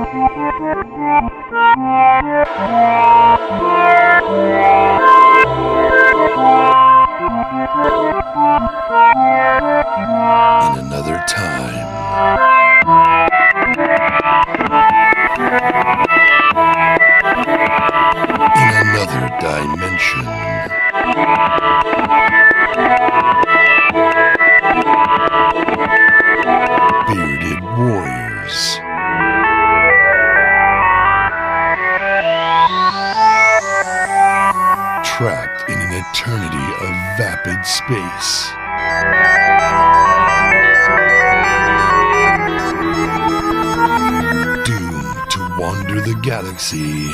In another time. In another dimension. Bearded warriors. Trapped in an eternity of vapid space. Doomed to wander the galaxy.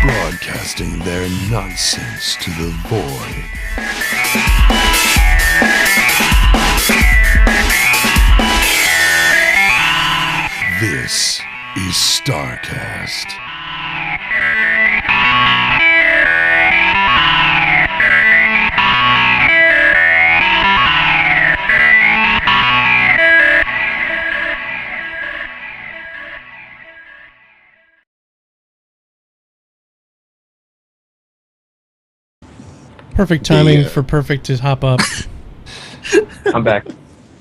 Broadcasting their nonsense to the void. This is StarCast. Perfect timing for Perfect to hop up. I'm back.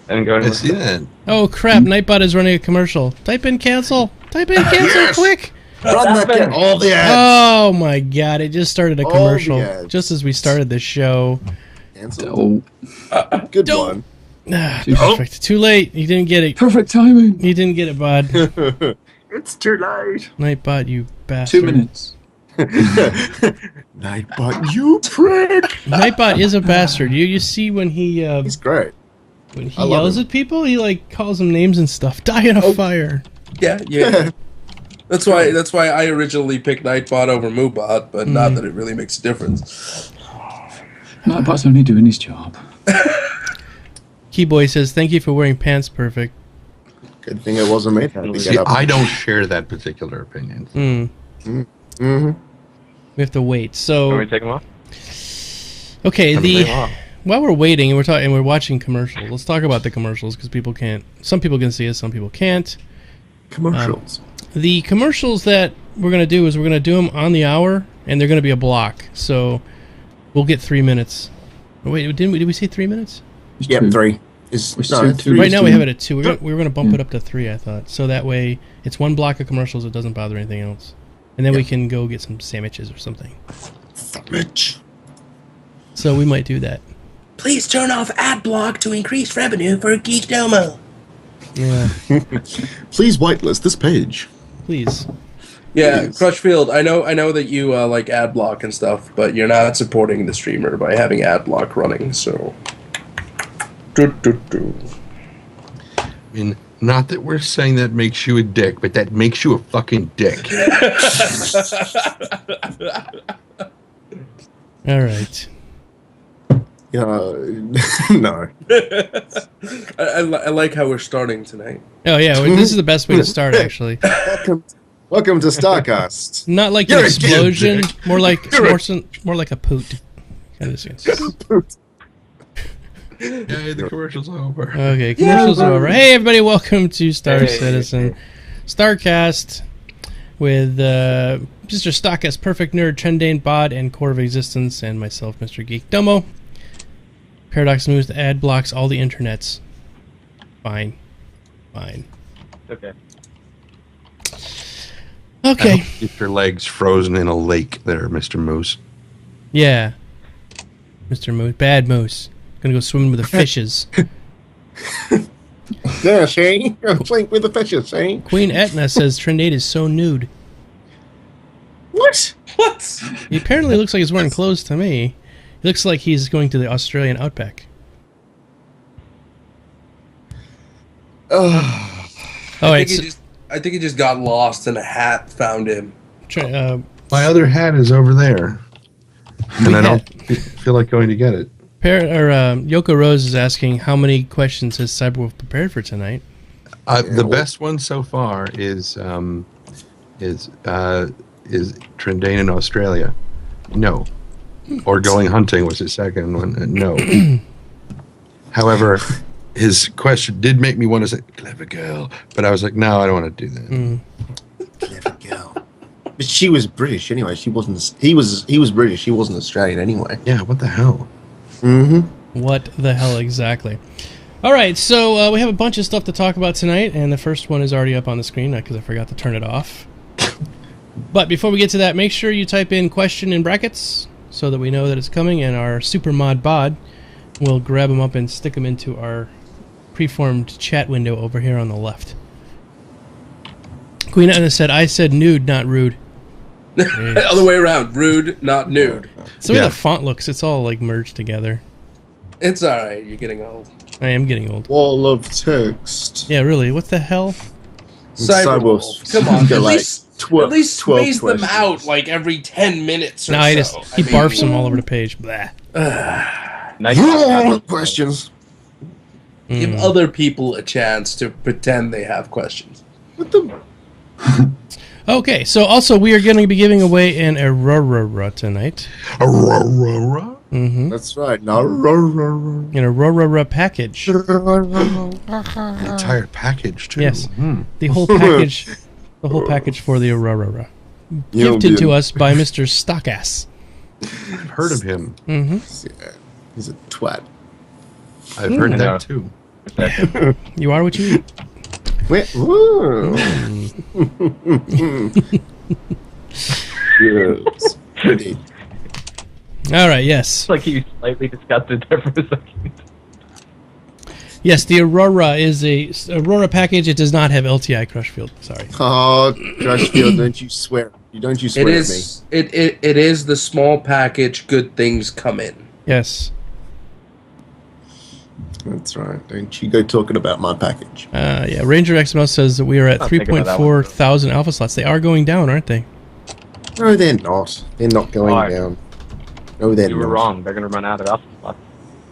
I didn't go anywhere. I see that. Oh crap, Nightbot is running a commercial. Type in cancel. Type in cancel Yes! quick. Run that all the ads. Oh my god, it just started a All commercial. the ads. Just as we started the show. Cancel. Good Don't- one. Perfect. Too late. You didn't get it. Perfect timing. You didn't get it, bud. It's too late. Nightbot, you bastard. 2 minutes. Nightbot, you prick. Nightbot is a bastard. You see when he He's great. when he I love yells him. at people, he like calls them names and stuff. Die in a fire. Yeah. That's why I originally picked Nightbot over Moobot, but not that it really makes a difference. Nightbot's only doing his job. Keyboy says, "Thank you for wearing pants, Perfect." Good thing it wasn't me. Had to See, get up. I don't share that particular opinion. Mm-hmm. We have to wait. Want So me to take them off? okay, Turn them off. while we're waiting and we're watching commercials, let's talk about the commercials because some people can see us, some people can't. Commercials. The commercials that we're gonna do is we're gonna do them on the hour, and they're gonna be a block. So we'll get 3 minutes. Oh, wait, did we say 3 minutes? Yep, 3. Is It's no, two- it's 3. two. Right now we have it at 2. We were gonna bump it up to 3, I thought. So that way it's one block of commercials. It doesn't bother anything else, and then we can go get some sandwiches or something. Rich. So we might do that. Please turn off ad block to increase revenue for Geekdomo. Yeah, Please whitelist this page. please. Yeah, Please. Crushfield, I know that you like ad block and stuff, but you're not supporting the streamer by having ad block running, so. I mean, not that we're saying that makes you a dick, but that makes you a fucking dick. All right. No. I like how we're starting tonight. Oh yeah, this is the best way to start. Actually, Welcome to StarCast. not like You're an a explosion, dick. more like You're more like a poot. Kind of sense. Yeah, the commercial's over. Okay, commercials are over. Hey everybody, welcome to Star Citizen, StarCast, with Mr. Stakas, Perfekt Nerd, Trendane Bot, and Core of Existence, and myself, Mr. Geekdomo. Paradox moves to ad blocks all the internets. Fine. Okay. Okay. Keep your legs frozen in a lake there, Mr. Moose. Yeah. Mr. Moose. Bad Moose. Gonna go swimming with the fishes. Yeah, Shane. I'm playing with the fishes, Shane. Queen Etna says Trendane is so nude. What? What? He apparently looks like he's wearing clothes to me. He looks like he's going to the Australian outback. Oh, Oh, I think he just got lost and a hat found him. My other hat is over there. And I don't feel like going to get it. Yoko Rose is asking how many questions has Cyberwolf prepared for tonight. The best one so far is Trendane in Australia. No. Or going hunting was his second one. No. However, his question did make me want to say "clever girl," but I was like, no, I don't want to do that. Clever girl. But she was British anyway. She wasn't. He was British. He wasn't Australian anyway. Yeah, what the hell? Mm-hmm. What the hell exactly? All right, so we have a bunch of stuff to talk about tonight, and the first one is already up on the screen because I forgot to turn it off. But before we get to that, make sure you type in question in brackets so that we know that it's coming, and our super mod bod will grab them up and stick them into our preformed chat window over here on the left. Queen Anna said, I said nude, not rude. Other way around. Rude, not nude. So the way the font looks, it's all like merged together. It's alright. You're getting old. I am getting old. Wall of text. Yeah, really. What the hell? Cyberwolf. Come on. At least 12 space them questions. out like every 10 minutes or No, so. he barfs them all over the page. Blah. Nice. Questions. Give other people a chance to pretend they have questions. What the? Okay, so also we are going to be giving away an Aurora tonight. Aurora? Mm-hmm. That's right. No. An Aurora package. The entire package, too. Yes. The whole package. The whole package for the Aurora. Gifted to us by Mr. Stakas. I've heard of him. Mm-hmm. Yeah, he's a twat. I've heard that, too. You are what you eat. Yes. Pretty. All right, yes. It's like he was slightly disgusted there for a second. Yes, the Aurora is a Aurora package. It does not have LTI Crushfield. Sorry. Oh, Crushfield, don't you swear. Don't you swear It at is. It is the small package. Good things come in. Yes. me. That's right. Don't you go talking about my package. Yeah, Ranger XML says that we are at I'll think about that 3.4 thousand alpha slots. They are going down, aren't they? No, they're not. They're not going Why? down. No, they're You were not. wrong. They're going to run out of alpha slots.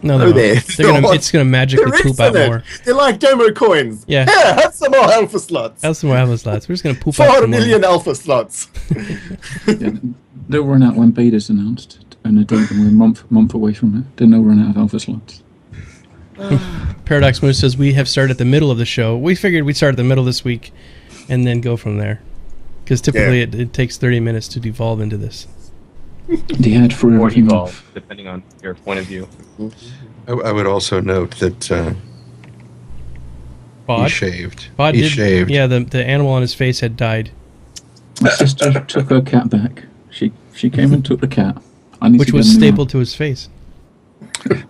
No, No, they're not. it's gonna magically They're poop out infinite. more. They're like demo coins. Yeah. Yeah, have some more alpha slots. That's some more alpha slots. We're just gonna poop out 4 some more. million alpha slots. Yeah, they'll run out when beta's announced, and I don't think we're a month away from it. Then they'll run out of alpha slots. Paradox Moose says we have started at the middle of the show. We figured we'd start at the middle this week, and then go from there, because typically it takes 30 minutes to devolve into this. The ad for Or everything. evolve, depending on your point of view. I would also note that he Bod? shaved. Bod He did, shaved. Yeah, the animal on his face had died, My sister took her cat back. She came and took the cat. I need which to was get a new stapled to his face. one.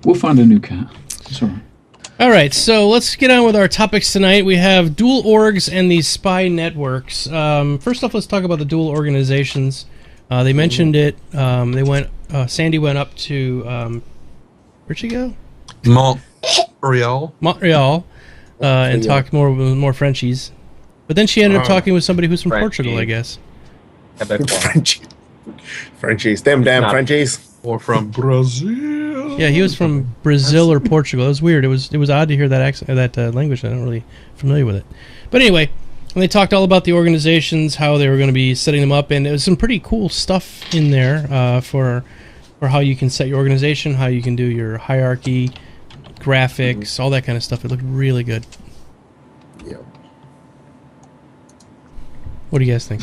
We'll find a new cat. It's all right. All right, so let's get on with our topics tonight. We have dual orgs and these spy networks. First off, let's talk about the dual organizations. They mentioned it. They went. Sandy went up to where'd she go? Montreal. Montreal, and talked more Frenchies. But then she ended up talking with somebody who's from Frenchie. Portugal, I guess. Frenchies. Them damn Not- Frenchies. Or from Brazil. Yeah, he was from Brazil or Portugal. It was weird. It was odd to hear that accent, that language. I'm not really familiar with it. But anyway, and they talked all about the organizations, how they were going to be setting them up, and there was some pretty cool stuff in there for how you can set your organization, how you can do your hierarchy, graphics, all that kind of stuff. It looked really good. Yeah. What do you guys think?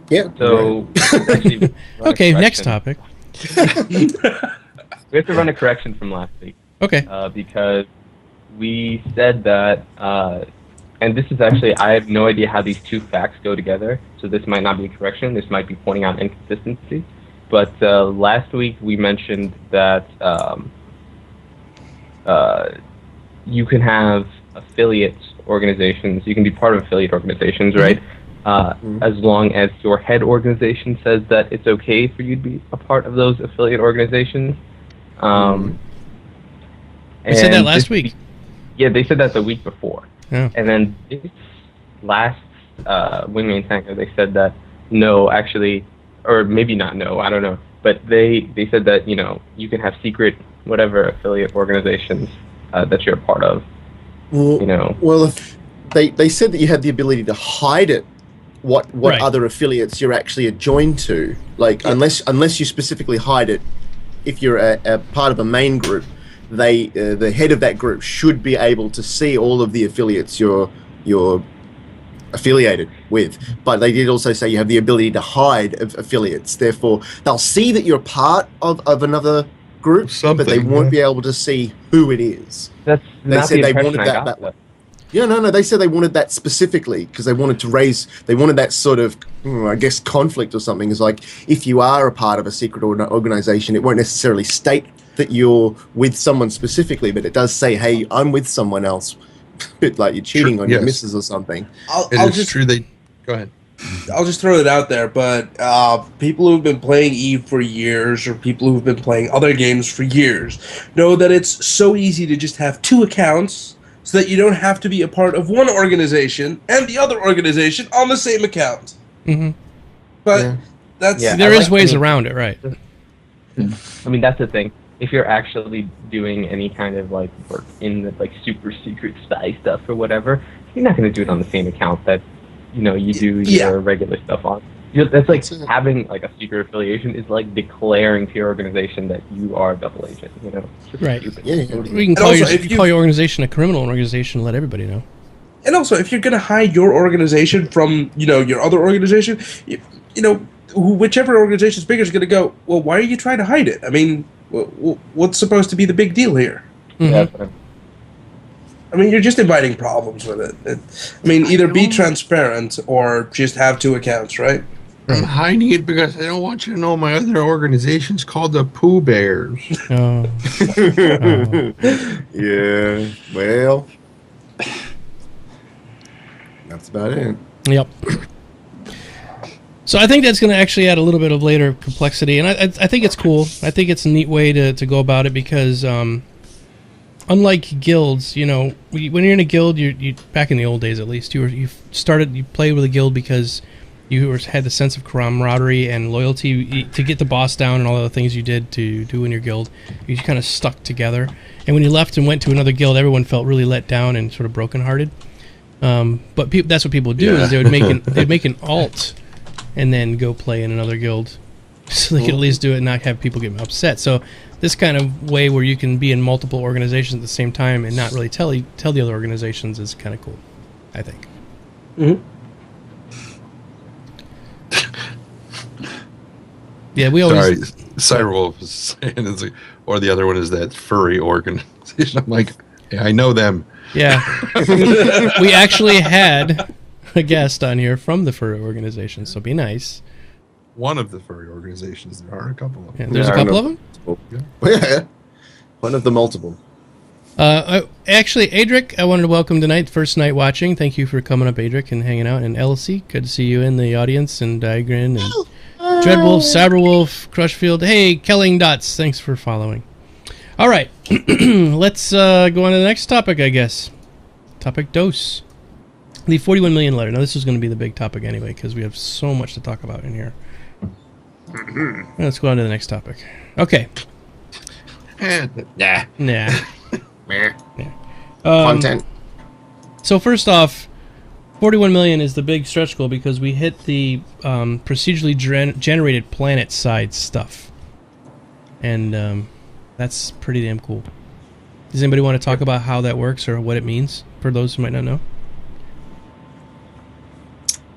Yeah. So, actually, run a Okay, next correction. topic. We have to run a correction from last week. Okay. Because we said that, and this is actually, I have no idea how these two facts go together, so this might not be a correction, this might be pointing out inconsistency. But last week we mentioned that you can have affiliate organizations, you can be part of affiliate organizations, right? As long as your head organization says that it's okay for you to be a part of those affiliate organizations. They said that last week. Yeah, they said that the week before. Yeah. And then this last Wingman Tanker, they said that no, actually, or maybe not no, I don't know. But they said that, you know, you can have secret whatever affiliate organizations that you're a part of. Well, You know. well, if they said that you had the ability to hide it, what Right. other affiliates you're actually joined to, like unless you specifically hide it, if you're a part of a main group, the head of that group should be able to see all of the affiliates you're affiliated with. But they did also say you have the ability to hide affiliates. Therefore, they'll see that you're part of another group, but they won't be able to see who it is. That's They not said the they impression wanted I got. that though. Yeah, no. They said they wanted that specifically because they wanted that sort of, I guess, conflict or something. It's like, if you are a part of a secret organization, it won't necessarily state that you're with someone specifically, but it does say, hey, I'm with someone else. A bit like you're cheating on your missus or something. It's true. Go ahead. I'll just throw it out there, but people who've been playing EVE for years, or people who've been playing other games for years, know that it's so easy to just have 2 accounts, so that you don't have to be a part of one organization and the other organization on the same account. Mm-hmm. But there is ways around it, right? I mean, that's the thing. If you're actually doing any kind of like work in the like super secret spy stuff or whatever, you're not going to do it on the same account that you do your regular stuff on. That's like having like a secret affiliation is like declaring to your organization that you are a double agent. It's Right. stupid. We can call, call your organization a criminal organization and let everybody know. And also, if you're going to hide your organization from your other organization, whichever organization is bigger is going to go, well, why are you trying to hide it? I mean, what's supposed to be the big deal here? Mm-hmm. I mean, you're just inviting problems with it. Either be transparent or just have 2 accounts, right? I'm hiding it because I don't want you to know my other organization's called the Pooh Bears. Oh. Yeah, well, that's about it. Yep. So I think that's going to actually add a little bit of later complexity, and I think it's cool. I think it's a neat way to go about it because, unlike guilds, when you're in a guild, you back in the old days at least, you played with a guild because you had the sense of camaraderie and loyalty to get the boss down and all the things you did to do in your guild. You kind of stuck together, and when you left and went to another guild, everyone felt really let down and sort of brokenhearted. But that's what people do is they'd make an alt and then go play in another guild, so they could at least do it and not have people get upset. So this kind of way where you can be in multiple organizations at the same time and not really tell the other organizations is kind of cool, I think. Mm-hmm. Yeah, we always. Sorry, Cyrewolf is saying, or the other one is that furry organization. I'm like, yeah, I know them. Yeah, we actually had a guest on here from the furry organization, so be nice. One of the furry organizations. There are a couple of them. Yeah, there's a couple of them? Yeah. One of the multiple. Actually, Adric, I wanted to welcome tonight, first night watching. Thank you for coming up, Adric, and hanging out. And Elsie, good to see you in the audience. And Digrin, and Dreadwolf, Cyberwolf, Crushfield. Hey, Kelling Dots, thanks for following. All right, let's go on to the next topic, I guess. Topic dose. The 41 million letter. Now, this is going to be the big topic anyway, because we have so much to talk about in here. Let's go on to the next topic. Okay. Nah. Yeah. Content. So first off, 41 million is the big stretch goal because we hit the procedurally generated planet side stuff. And that's pretty damn cool. Does anybody want to talk about how that works or what it means for those who might not know?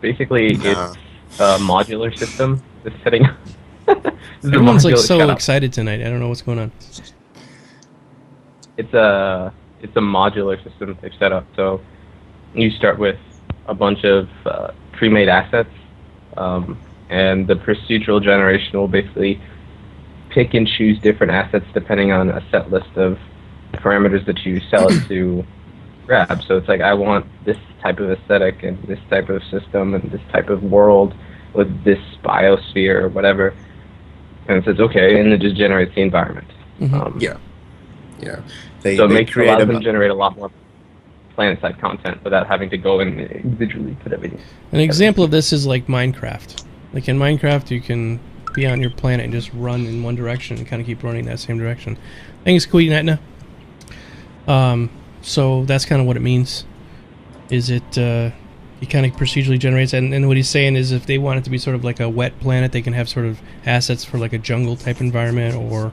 Basically, it's a modular system. The setting. Everyone's like so excited tonight. I don't know what's going on. It's a modular system they've set up. So you start with a bunch of pre-made assets, and the procedural generation will basically pick and choose different assets depending on a set list of parameters that you sell it to grab. So it's like, I want this type of aesthetic and this type of system and this type of world with this biosphere or whatever. And it says, okay, and it just generates the environment. Mm-hmm. Yeah. So it allows them to generate a lot more planet-side content without having to go and individually put everything. An example of this is like Minecraft. Like in Minecraft, you can be on your planet and just run in one direction and kind of keep running that same direction. Thanks, Queen Etna. So that's kind of what it means. Is it he kind of procedurally generates, and what he's saying is if they want it to be sort of like a wet planet, they can have sort of assets for like a jungle type environment or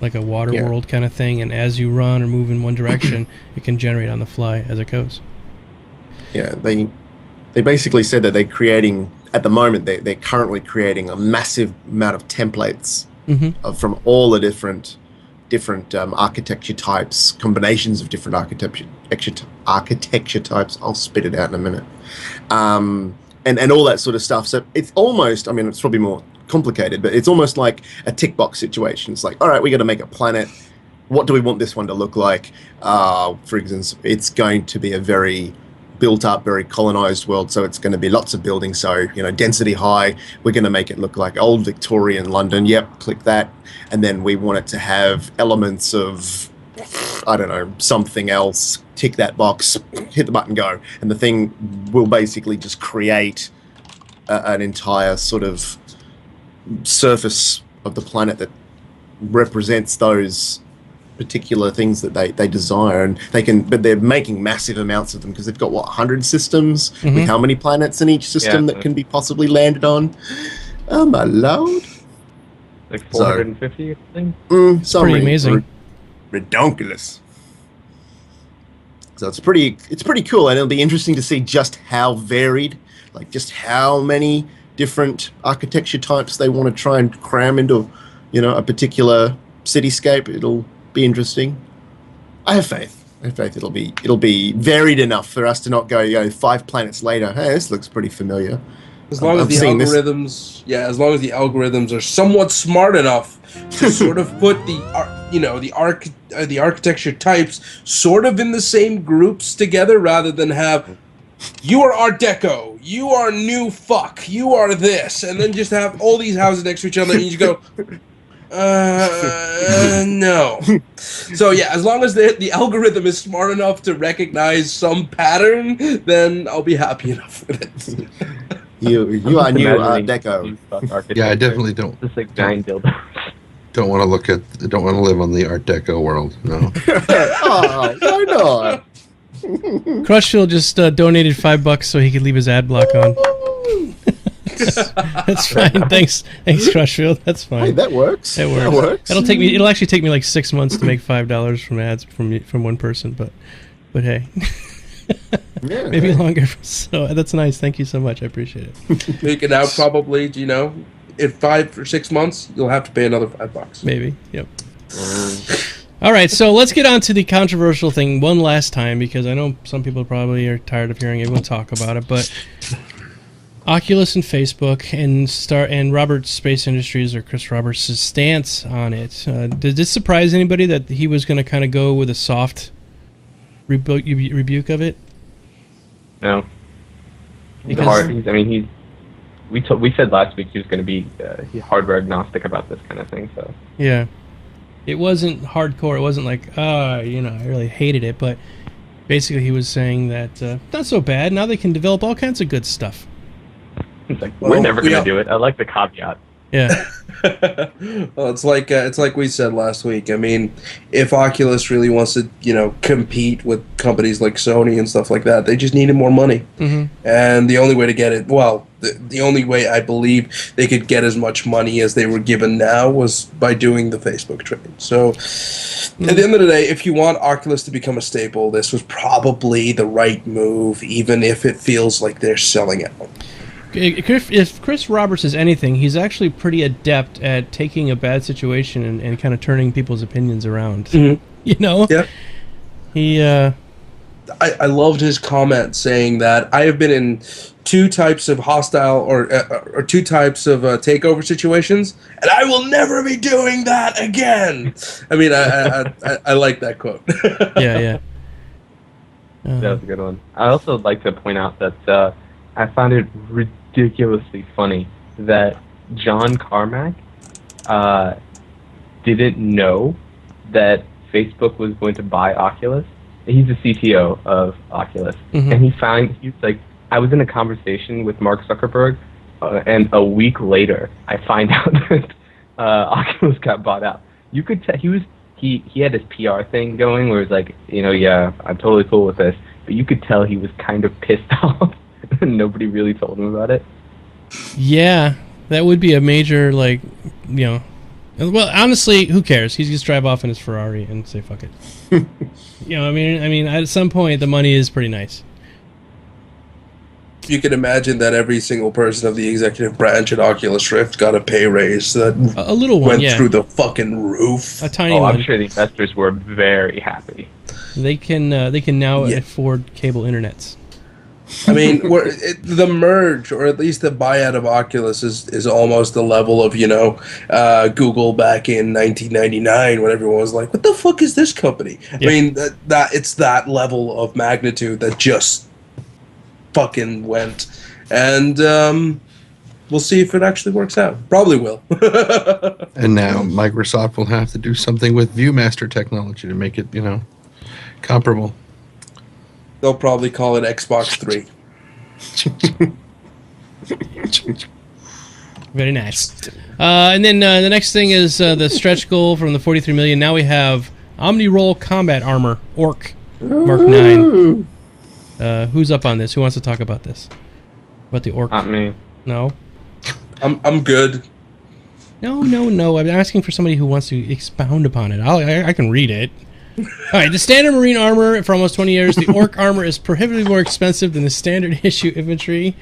like a water world kind of thing, and as you run or move in one direction, it can generate on the fly as it goes. Yeah, they basically said that they're creating, at the moment, they're currently creating a massive amount of templates from all the different architecture types, combinations of different architecture types. I'll spit it out in a minute. And all that sort of stuff. So it's almost, I mean, it's probably more complicated, but it's almost like a tick box situation. It's like, all right, we got to make a planet. What do we want this one to look like? For instance, it's going to be a very built up, very colonized world, so it's going to be lots of buildings, so density high. We're going to make it look like old Victorian London. Yep, click that. And then we want it to have elements of, I don't know, something else. Tick that box, hit the button, go, and the thing will basically just create an entire sort of surface of the planet that represents those particular things that they desire, and but they're making massive amounts of them because they've got 100 systems with how many planets in each system that can be possibly landed on. Oh my lord, like 450 or something. It's pretty amazing, redonkulous. So it's pretty cool, and it'll be interesting to see just how varied, like just how many different architecture types they want to try and cram into a particular cityscape. It'll be interesting. I have faith. It'll be varied enough for us to not go 5 planets later, hey, this looks pretty familiar. As long as the algorithms are somewhat smart enough to sort of put the architecture types sort of in the same groups together, rather than have you are Art Deco, you are New Fuck, you are this, and then just have all these houses next to each other, and you just go, no. So yeah, as long as the algorithm is smart enough to recognize some pattern, then I'll be happy enough with it. You are New Art Deco. Yeah, I definitely don't. Just like giant dildos. Don't want to live on the Art Deco world. No. Oh, why not? Crushfield just donated $5 so he could leave his ad block on. That's fine. Thanks, Crushfield. That's fine. Hey, that works. It works. It'll actually take me like 6 months to make $5 from ads from one person, but hey. Yeah, maybe longer. So that's nice. Thank you so much. I appreciate it. Make it out probably, in 5 or 6 months, you'll have to pay another $5. Maybe. Yep. All right, so let's get on to the controversial thing one last time, because I know some people probably are tired of hearing everyone talk about it, but Oculus and Facebook and Roberts Space Industries, or Chris Roberts' stance on it. Did this surprise anybody that he was going to kind of go with a soft rebuke of it? No. We said last week he was going to be hardware agnostic about this kind of thing. So yeah, it wasn't hardcore. It wasn't like I really hated it, but basically he was saying that not so bad. Now they can develop all kinds of good stuff. It's like, we're never going to do it. I like the caveat. Yeah. Well, it's like we said last week. I mean, if Oculus really wants to, compete with companies like Sony and stuff like that, they just needed more money. Mm-hmm. And the only way to get it, the only way I believe they could get as much money as they were given now was by doing the Facebook trade. So, at the end of the day, if you want Oculus to become a staple, this was probably the right move, even if it feels like they're selling out. If Chris Roberts is anything, he's actually pretty adept at taking a bad situation and kind of turning people's opinions around. Mm-hmm. Yeah. He. I loved his comment saying that I have been in 2 types of hostile or 2 types of takeover situations, and I will never be doing that again. I mean, I like that quote. Yeah. That was a good one. I also like to point out that I found it ridiculously funny that John Carmack didn't know that Facebook was going to buy Oculus. He's the CTO of Oculus, and he was like, I was in a conversation with Mark Zuckerberg, and a week later, I find out that Oculus got bought out. You could tell he had his PR thing going where it's like, yeah, I'm totally cool with this, but you could tell he was kind of pissed off nobody really told him about it. Yeah, that would be a major, like, you know. Well, honestly, who cares? He's just drive off in his Ferrari and say fuck it. You know, I mean, at some point, the money is pretty nice. You can imagine that every single person of the executive branch at Oculus Rift got a pay raise that A little one, went yeah. through the fucking roof. A tiny Oh, one. I'm sure the investors were very happy. They can now Yeah. afford cable internets. I mean, the merge, or at least the buyout of Oculus, is almost the level of, you know, Google back in 1999 when everyone was like, "What the fuck is this company?" Yeah. I mean, that it's that level of magnitude that just fucking went, and we'll see if it actually works out. Probably will. And now Microsoft will have to do something with ViewMaster technology to make it, you know, comparable. They'll probably call it Xbox 3. Very nice. And then the next thing is the stretch goal from the 43 million. Now we have Omni-Roll Combat Armor, Orc, Mark 9. Who's up on this? Who wants to talk about this? About the Orc? Not me. No? I'm good. No. I'm asking for somebody who wants to expound upon it. I can read it. All right, the standard marine armor for almost 20 years. The Orc armor is prohibitively more expensive than the standard issue infantry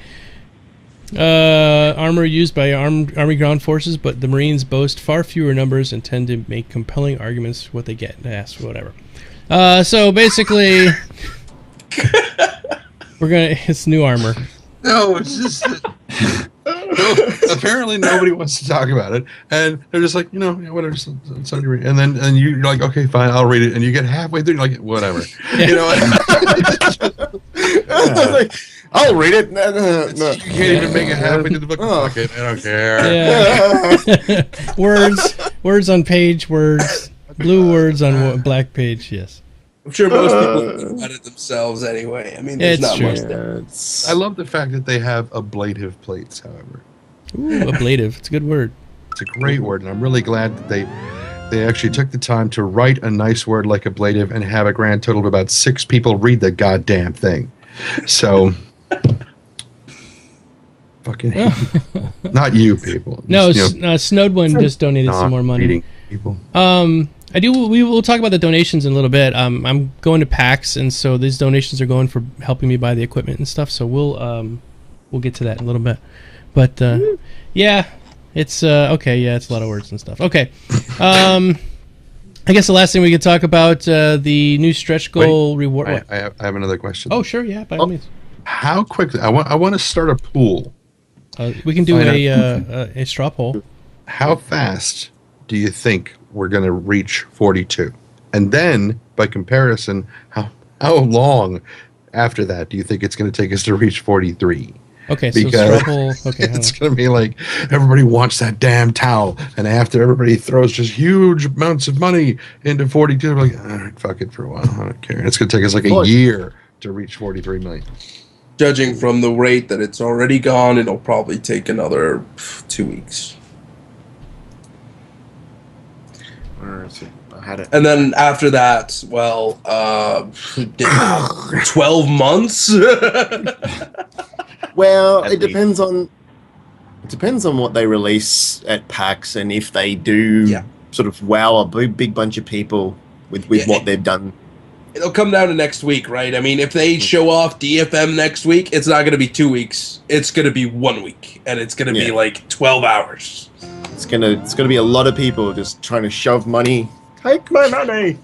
armor used by Army ground forces, but the Marines boast far fewer numbers and tend to make compelling arguments for what they get. Ask whatever. So basically, it's new armor. No, it's just apparently nobody wants to talk about it, and they're just like, you know, yeah, whatever. It's on your read. And then you're like, okay, fine, I'll read it. And you get halfway through, you're like, whatever. You know, Like, I'll read it. No. you can't even make it halfway through the book. Fuck it, I don't care. Yeah. words on page, words, blue words on black page. Yes. I'm sure most people have it themselves anyway. I mean, there's It's not true. much there. I love the fact that they have ablative plates, however. Ooh, ablative. It's a good word. It's a great word, and I'm really glad that they actually took the time to write a nice word like ablative and have a grand total of about 6 people read the goddamn thing. So, fucking not you people. No, Just, you know, Snowed One just donated some more money. reading people. We will talk about the donations in a little bit. I'm going to PAX, and so these donations are going for helping me buy the equipment and stuff. So we'll get to that in a little bit. But yeah, it's okay. Yeah, it's a lot of words and stuff. Okay, I guess the last thing we could talk about the new stretch goal reward. I have another question. Oh, sure, yeah, by all means. How quickly? I want to start a pool. We can do Find a straw poll. How fast do you think we're going to reach 42? And then, by comparison, how long after that do you think it's going to take us to reach 43? Okay, so Because straw poll. Okay, it's going to be like everybody wants that damn towel, and after everybody throws just huge amounts of money into 42, they're like, all right, fuck it for a while. I don't care. And it's going to take us like a year to reach 43 million. Judging from the rate that it's already gone, it'll probably take another 2 weeks. I had it. And then after that, well, 12 months? Well, At it depends on what they release at PAX, and if they do sort of wow a big bunch of people with what they've done. It'll come down to next week, right? I mean, if they show off DFM next week, it's not going to be 2 weeks. It's going to be 1 week, and it's going to be like 12 hours. It's gonna be a lot of people just trying to shove money. Take my money.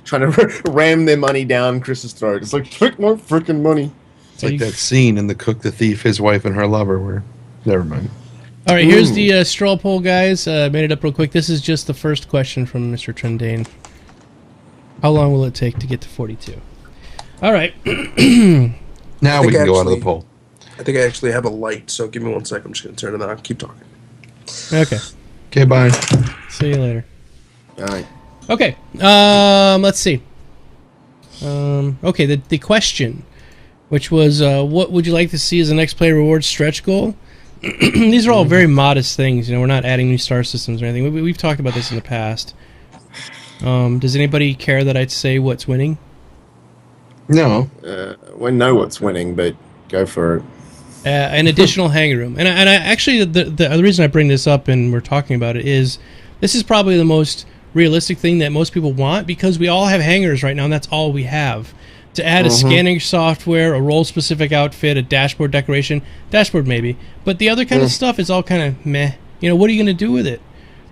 Trying to ram their money down Chris's throat. It's like, take my freaking money. It's like that scene in The Cook, the Thief, his wife, and her lover where... Never mind. All right, here's the straw poll, guys. Made it up real quick. This is just the first question from Mr. Trendane. How long will it take to get to 42? All right. Now we can go on to the poll. I think I actually have a light, so give me 1 second. I'm just going to turn it on. Keep talking. Okay. Okay, bye. See you later. All right. Okay. Let's see. Okay, the question, which was, what would you like to see as the next player rewards stretch goal? These are all very modest things. You know, we're not adding new star systems or anything. We've talked about this in the past. Does anybody care that I'd say what's winning? No. We know what's winning, but go for it. An additional hangar room, and I actually the reason I bring this up and we're talking about it is this is probably the most realistic thing that most people want, because we all have hangars right now, and that's all we have. To add a scanning software, a role-specific outfit, a dashboard decoration, dashboard maybe, but the other kind of stuff is all kind of meh. You know, what are you going to do with it?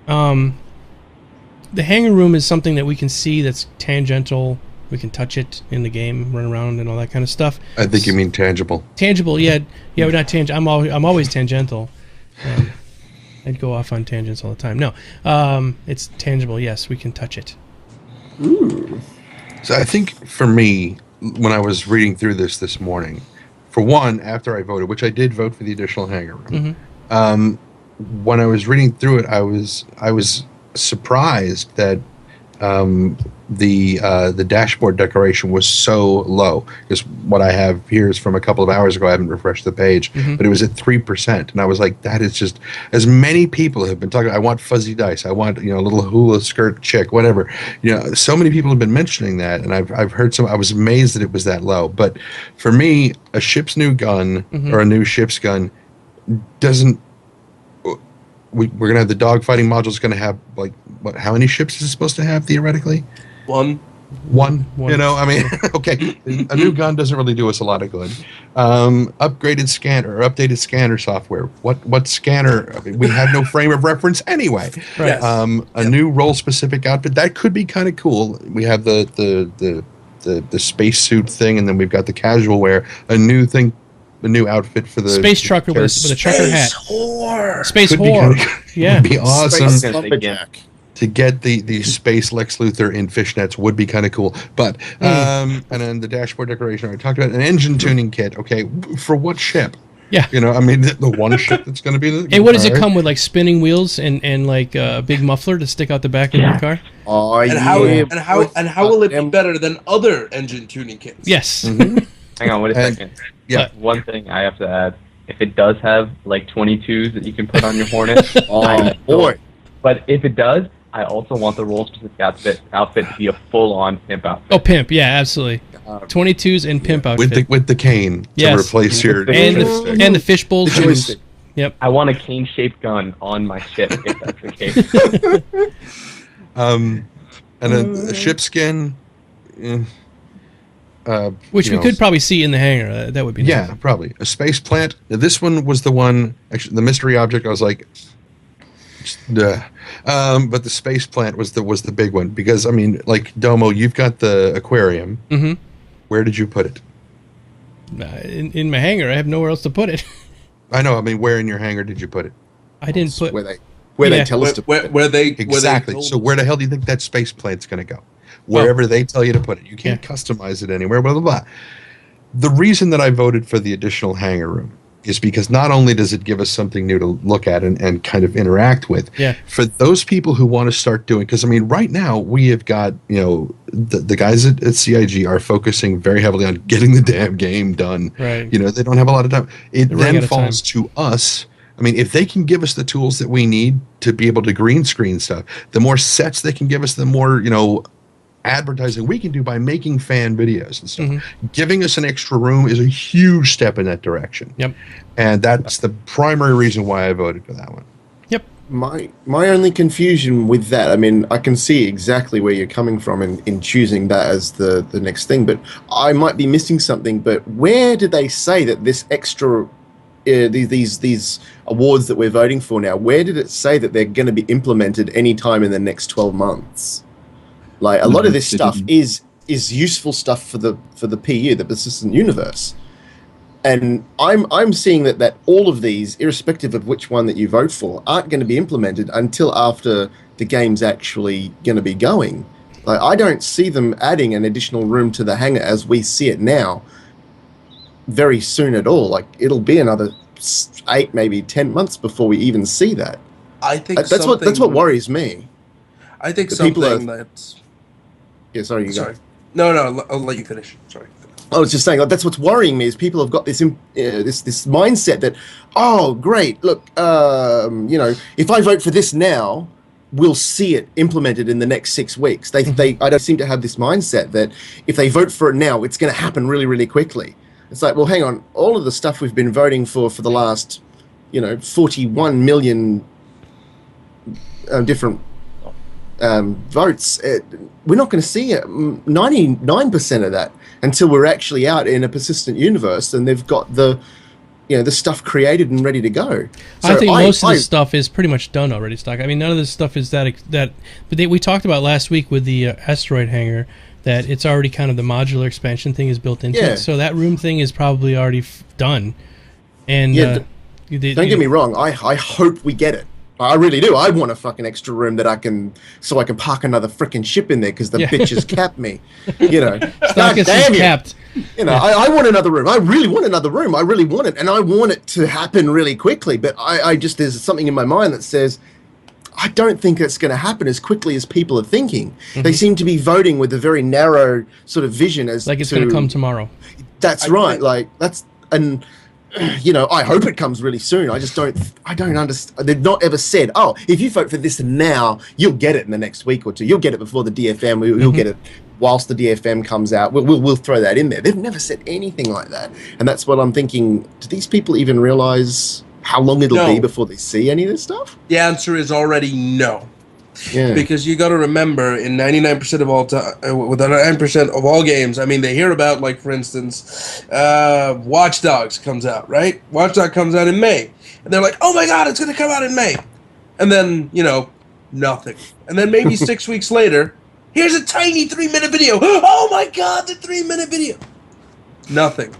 The hangar room is something that we can see that's tangential. We can touch it in the game, run around, and all that kind of stuff. I think you mean tangible. Tangible, yeah, we're not tangent. I'm always tangential. I'd go off on tangents all the time. No, it's tangible. Yes, we can touch it. Ooh. So I think for me, when I was reading through this morning, for one, after I voted, which I did vote for the additional hangar room, when I was reading through it, I was surprised that the dashboard decoration was so low. Because what I have here is from a couple of hours ago. I haven't refreshed the page, but it was at 3%, and I was like, that is just, as many people have been talking. I want fuzzy dice. I want, you know, a little hula skirt chick, whatever. You know, so many people have been mentioning that, and I've heard some. I was amazed that it was that low. But for me, a ship's new gun or a new ship's gun doesn't. We're gonna have the dogfighting module's gonna have like what? How many ships is it supposed to have theoretically? One. You know, I mean, okay, a new gun doesn't really do us a lot of good. Upgraded scanner, or updated scanner software. What scanner? I mean, we have no frame of reference anyway. Right. A new role-specific outfit that could be kind of cool. We have the spacesuit thing, and then we've got the casual wear. A new thing. A new outfit for the space trucker with a trucker hat. Space could whore. Yeah, would be awesome. Space To get the space Lex Luthor in fishnets would be kind of cool. But and then the dashboard decoration I talked about, an engine tuning kit. Okay, for what ship? Yeah, you know, I mean, the one ship that's going to be the. Hey, what does it come with? Like spinning wheels and like a big muffler to stick out the back of your car? Oh, and how will it be better than other engine tuning kits? Yes. Hang on, wait a second. Yeah. One thing I have to add: if it does have like 22s that you can put on your Hornet, boy. But if it does, I also want the role-specific outfit to be a full-on pimp outfit. Oh, pimp! Yeah, absolutely. 22s and pimp outfit with the cane to replace your and the fishbowl joystick. Yep. I want a cane-shaped gun on my ship if that's the case. And a ship skin. Which we could probably see in the hangar. That would be nice. Yeah, probably. A space plant. Now, this one was the one, actually, the mystery object, I was like, duh. But the space plant was the big one. Because, I mean, like, Domo, you've got the aquarium. Mm-hmm. Where did you put it? In my hangar. I have nowhere else to put it. I know. I mean, where in your hangar did you put it? I didn't put... Where they tell us to put it. Where they exactly. So where the hell do you think that space plant's going to go? Wherever they tell you to put it. You can't customize it anywhere, blah, blah, blah. The reason that I voted for the additional hangar room is because not only does it give us something new to look at and kind of interact with, for those people who want to start doing, because, I mean, right now we have got, you know, the guys at CIG are focusing very heavily on getting the damn game done. Right. You know, they don't have a lot of time. It then falls to us. I mean, if they can give us the tools that we need to be able to green screen stuff, the more sets they can give us, the more, you know, advertising we can do by making fan videos and stuff. Giving us an extra room is a huge step in that direction. Yep. And that's the primary reason why I voted for that one. Yep. My only confusion with that, I mean, I can see exactly where you're coming from in choosing that as the next thing, but I might be missing something. But where did they say that this extra these awards that we're voting for now, where did it say that they're going to be implemented anytime in the next 12 months? Like, a lot of this stuff is useful stuff for the PU, the persistent universe. And I'm seeing that all of these, irrespective of which one that you vote for, aren't going to be implemented until after the game's actually going to be going. Like, I don't see them adding an additional room to the hangar as we see it now very soon at all. Like, it'll be another 8, maybe 10 months before we even see that. I think that's what worries me. I think something that's... Yeah, sorry, go. No, I'll let you finish. Sorry. I was just saying, like, that's what's worrying me is people have got this mindset that, oh, great, look, you know, if I vote for this now, will see it implemented in the next 6 weeks. I don't seem to have this mindset that if they vote for it now, it's going to happen really, really quickly. It's like, well, hang on, all of the stuff we've been voting for the last, 41 million different votes, we're not going to see 99% of that until we're actually out in a persistent universe and they've got the stuff created and ready to go. So I think most of the stuff is pretty much done already, Stock. I mean, none of this stuff is but we talked about last week with the asteroid hangar that it's already kind of the modular expansion thing is built into it. So that room thing is probably already done. And don't get me wrong, I hope we get it. I really do. I want a fucking extra room that I can park another freaking ship in there because the bitches capped me. SgtStakas is capped. I want another room. I really want another room. I really want it, and I want it to happen really quickly. But I just there's something in my mind that says I don't think it's going to happen as quickly as people are thinking. Mm-hmm. They seem to be voting with a very narrow sort of vision as like it's going to come tomorrow. That's right. I hope it comes really soon. I don't understand. They've not ever said, oh, if you vote for this now, you'll get it in the next week or two. You'll get it before the DFM. You'll get it whilst the DFM comes out. We'll throw that in there. They've never said anything like that. And that's what I'm thinking. Do these people even realize how long it'll be before they see any of this stuff? The answer is already no. Yeah. Because you got to remember, in 99% of all time, with 99% of all games, I mean, they hear about, like, for instance, Watch Dogs comes out, right? Watch Dogs comes out in May, and they're like, "Oh my God, it's going to come out in May," and then nothing, and then maybe 6 weeks later, here's a tiny 3-minute video. Oh my God, the 3-minute video. Nothing.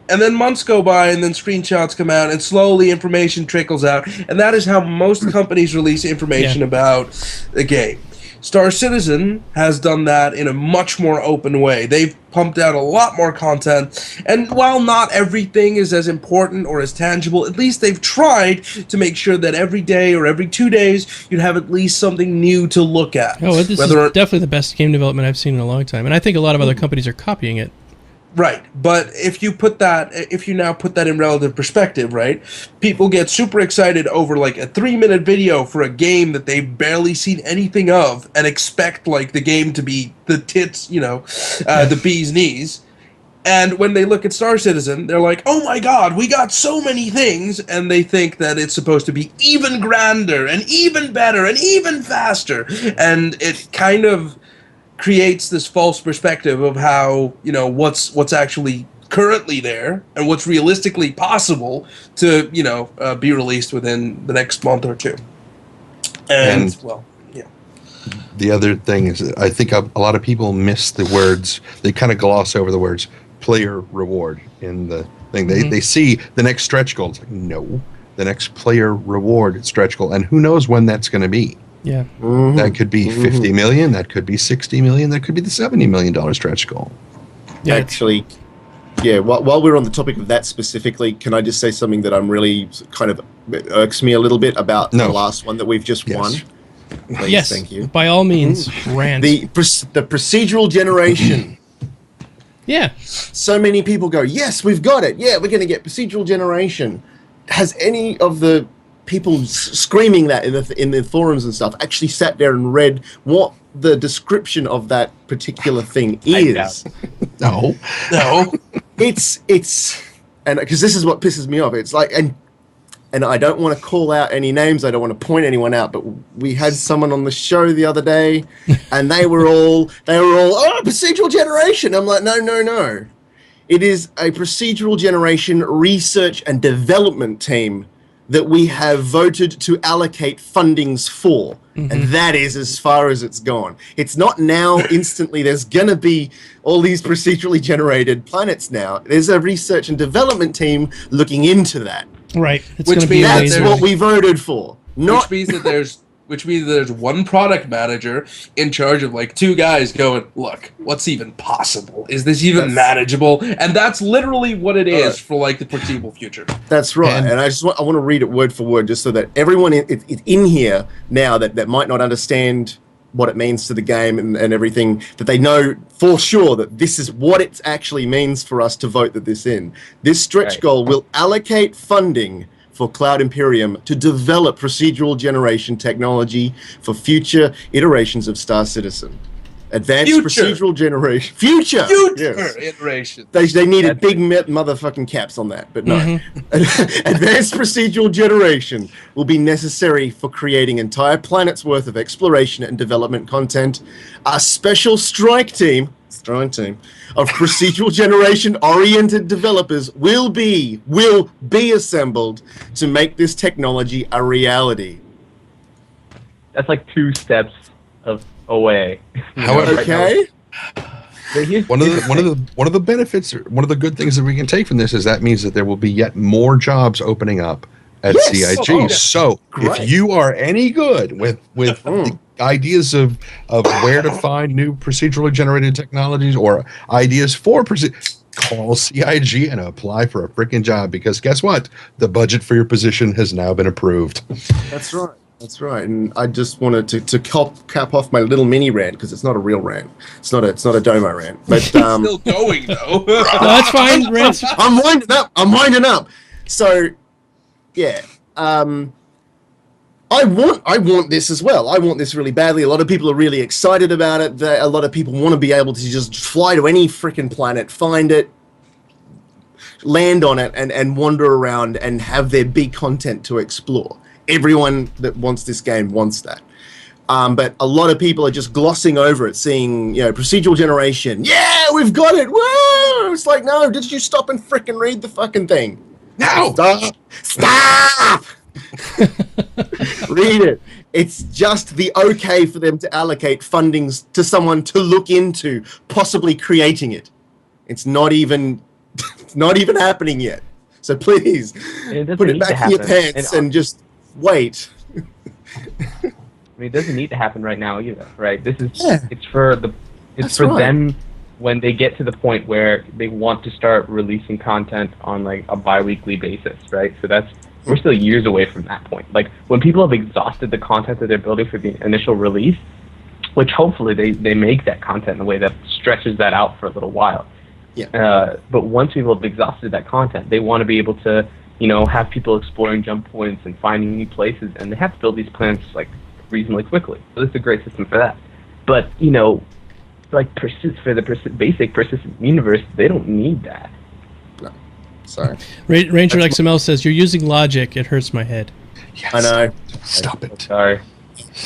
And then months go by, and then screenshots come out, and slowly information trickles out. And that is how most companies release information about the game. Star Citizen has done that in a much more open way. They've pumped out a lot more content, and while not everything is as important or as tangible, at least they've tried to make sure that every day or every 2 days you'd have at least something new to look at. Oh, this is definitely the best game development I've seen in a long time, and I think a lot of other companies are copying it. Right, but if you now put that in relative perspective, right, people get super excited over like a 3-minute video for a game that they've barely seen anything of and expect like the game to be the tits, the bee's knees. And when they look at Star Citizen, they're like, oh my God, we got so many things, and they think that it's supposed to be even grander and even better and even faster, and it kind of creates this false perspective of how what's actually currently there and what's realistically possible to be released within the next month or two. And the other thing is, I think a lot of people miss the words. They kind of gloss over the words player reward in the thing. They see the next stretch goal. It's like, no, the next player reward stretch goal, and who knows when that's going to be. Yeah, that could be 50 million. That could be 60 million. That could be the $70 million stretch goal. Yeah, actually, while we're on the topic of that specifically, can I just say something that I'm really kind of irks me a little bit about the last one that we've just won? Please, yes, thank you. By all means, rant. The procedural generation. Yeah. So many people go, yes, we've got it. Yeah, we're going to get procedural generation. Has any of the people screaming that in the forums and stuff actually sat there and read what the description of that particular thing is? No. It's and because this is what pisses me off. It's like and I don't want to call out any names. I don't want to point anyone out. But we had someone on the show the other day, and they were all procedural generation. I'm like, no. It is a procedural generation research and development team that we have voted to allocate fundings for. Mm-hmm. And that is as far as it's gone. It's not now instantly there's going to be all these procedurally generated planets now. There's a research and development team looking into that. Right. That's what we voted for. Which means that there's one product manager in charge of like 2 guys going, look, what's even possible? Is this even manageable? And that's literally what it is for like the foreseeable future. That's right. And I want to read it word for word just so that everyone in here now that might not understand what it means to the game and everything, that they know for sure that this is what it actually means for us to vote this in. This stretch goal will allocate funding for Cloud Imperium to develop procedural generation technology for future iterations of Star Citizen. Advanced procedural generation. Future yes. iteration. They needed big motherfucking caps on that, but no. Advanced procedural generation will be necessary for creating entire planets worth of exploration and development content. A special strike team of procedural generation oriented developers will be assembled to make this technology a reality. That's like 2 steps away. However, okay. One of the benefits, one of the good things that we can take from this is that means that there will be yet more jobs opening up at CIG. So if you are any good with the ideas of where to find new procedurally generated technologies or ideas for call CIG and apply for a freaking job, because guess what? The budget for your position has now been approved. That's right. That's right, and I just wanted to cap off my little mini rant, because it's not a real rant. It's not a Domo rant. But Still going though. No, that's fine. Rants. I'm winding up. So, yeah, I want this as well. I want this really badly. A lot of people are really excited about it. A lot of people want to be able to just fly to any freaking planet, find it, land on it, and wander around and have there be content to explore. Everyone that wants this game wants that. But a lot of people are just glossing over it, seeing, procedural generation. Yeah, we've got it. Woo! It's like, no, did you stop and frickin' read the fucking thing? No! Stop! Read it. It's just the okay for them to allocate fundings to someone to look into possibly creating it. It's not even happening yet. So please, put it back in your pants and just wait. I mean, it doesn't need to happen right now either, right? It's for them when they get to the point where they want to start releasing content on like a bi-weekly basis, right? So we're still years away from that point. Like when people have exhausted the content that they're building for the initial release, which hopefully they make that content in a way that stretches that out for a little while. Yeah. But once people have exhausted that content, they want to be able to have people exploring jump points and finding new places, and they have to build these plans like reasonably quickly. So this is a great system for that. But like for the basic persistent universe, they don't need that. No, sorry. Ranger XML says you're using logic. It hurts my head. Yes. I know. Stop it. Sorry.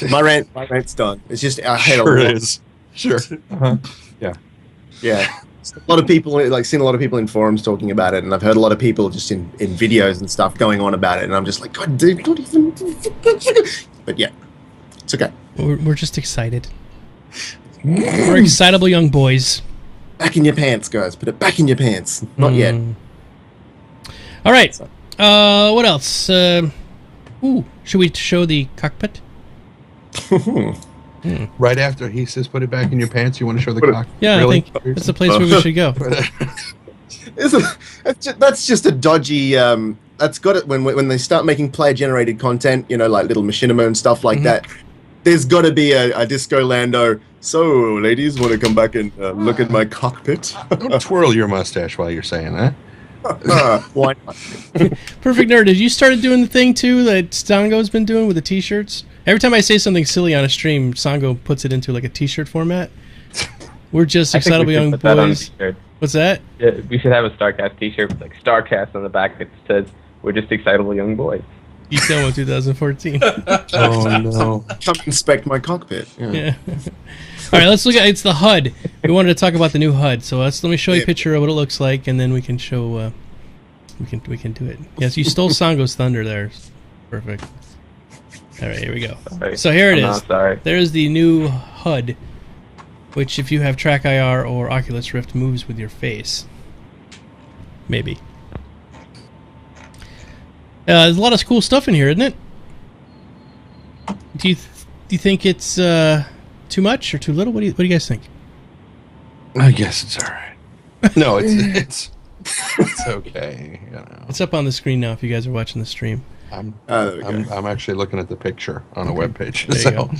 My rant's done. It's just I had Sure a lot. it is. Sure. Uh-huh. Yeah. A lot of people, seen a lot of people in forums talking about it, and I've heard a lot of people just in videos and stuff going on about it, and I'm just like, God, dude, don't even. But yeah, it's okay. We're just excited. We're excitable young boys. Back in your pants, guys. Put it back in your pants. Not yet. All right. What else? Should we show the cockpit? Right after he says put it back in your pants, you want to show the cock? Yeah, really? I think that's the place where we should go. That's just a dodgy. That's got it when they start making player-generated content, like little machinima and stuff like that. There's got to be a Disco Lando. So, ladies, want to come back and look at my cockpit? Don't twirl your mustache while you're saying that. Why not? Perfekt Nerd, did you started doing the thing too that Sango's been doing with the t-shirts? Every time I say something silly on a stream, Sango puts it into like a t-shirt format. We're just excitable young boys. What's that? Yeah, we should have a StarCast t-shirt with like StarCast on the back that says we're just excitable young boys. Geekdomo 2014. Oh no. Come inspect my cockpit. Yeah. All right, let's look at it's the HUD. We wanted to talk about the new HUD, so let me show you a picture of what it looks like, and then we can show. We can do it. Yes, you stole Sango's thunder there. Perfect. All right, here we go. Sorry. So here it is. Sorry. There's the new HUD, which if you have Track IR or Oculus Rift moves with your face. Maybe. There's a lot of cool stuff in here, isn't it? Do you think it's too much or too little? What do you guys think? I guess it's all right. No, it's okay. It's up on the screen now if you guys are watching the stream. I'm actually looking at the picture on a webpage. There you go.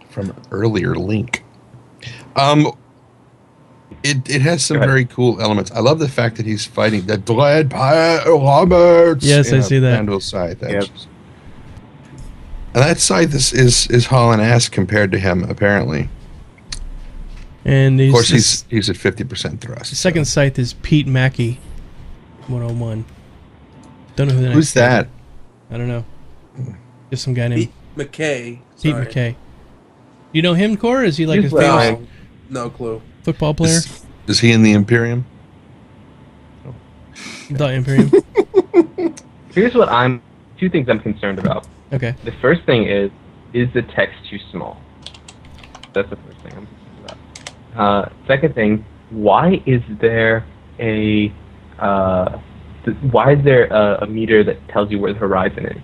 From an earlier link. It has some Go ahead. very cool elements. I love the fact that he's fighting the Dread Pirate Roberts. Yes, I see that. Vandal scythe. That's Yep. just- and that scythe is hauling ass compared to him, apparently. And Of course, his he's at 50% thrust. the second scythe is Pete Mackey, 101. Don't know who the next Who's that? I don't know. Just some guy named Pete McKay. Pete Sorry. McKay. You know him, Core? Is he like a He's famous well- No clue. football player? Is he in the Imperium? The Imperium. Here's what two things I'm concerned about. Okay. The first thing is the text too small? That's the first thing I'm concerned about. Second thing, why is there a meter that tells you where the horizon is?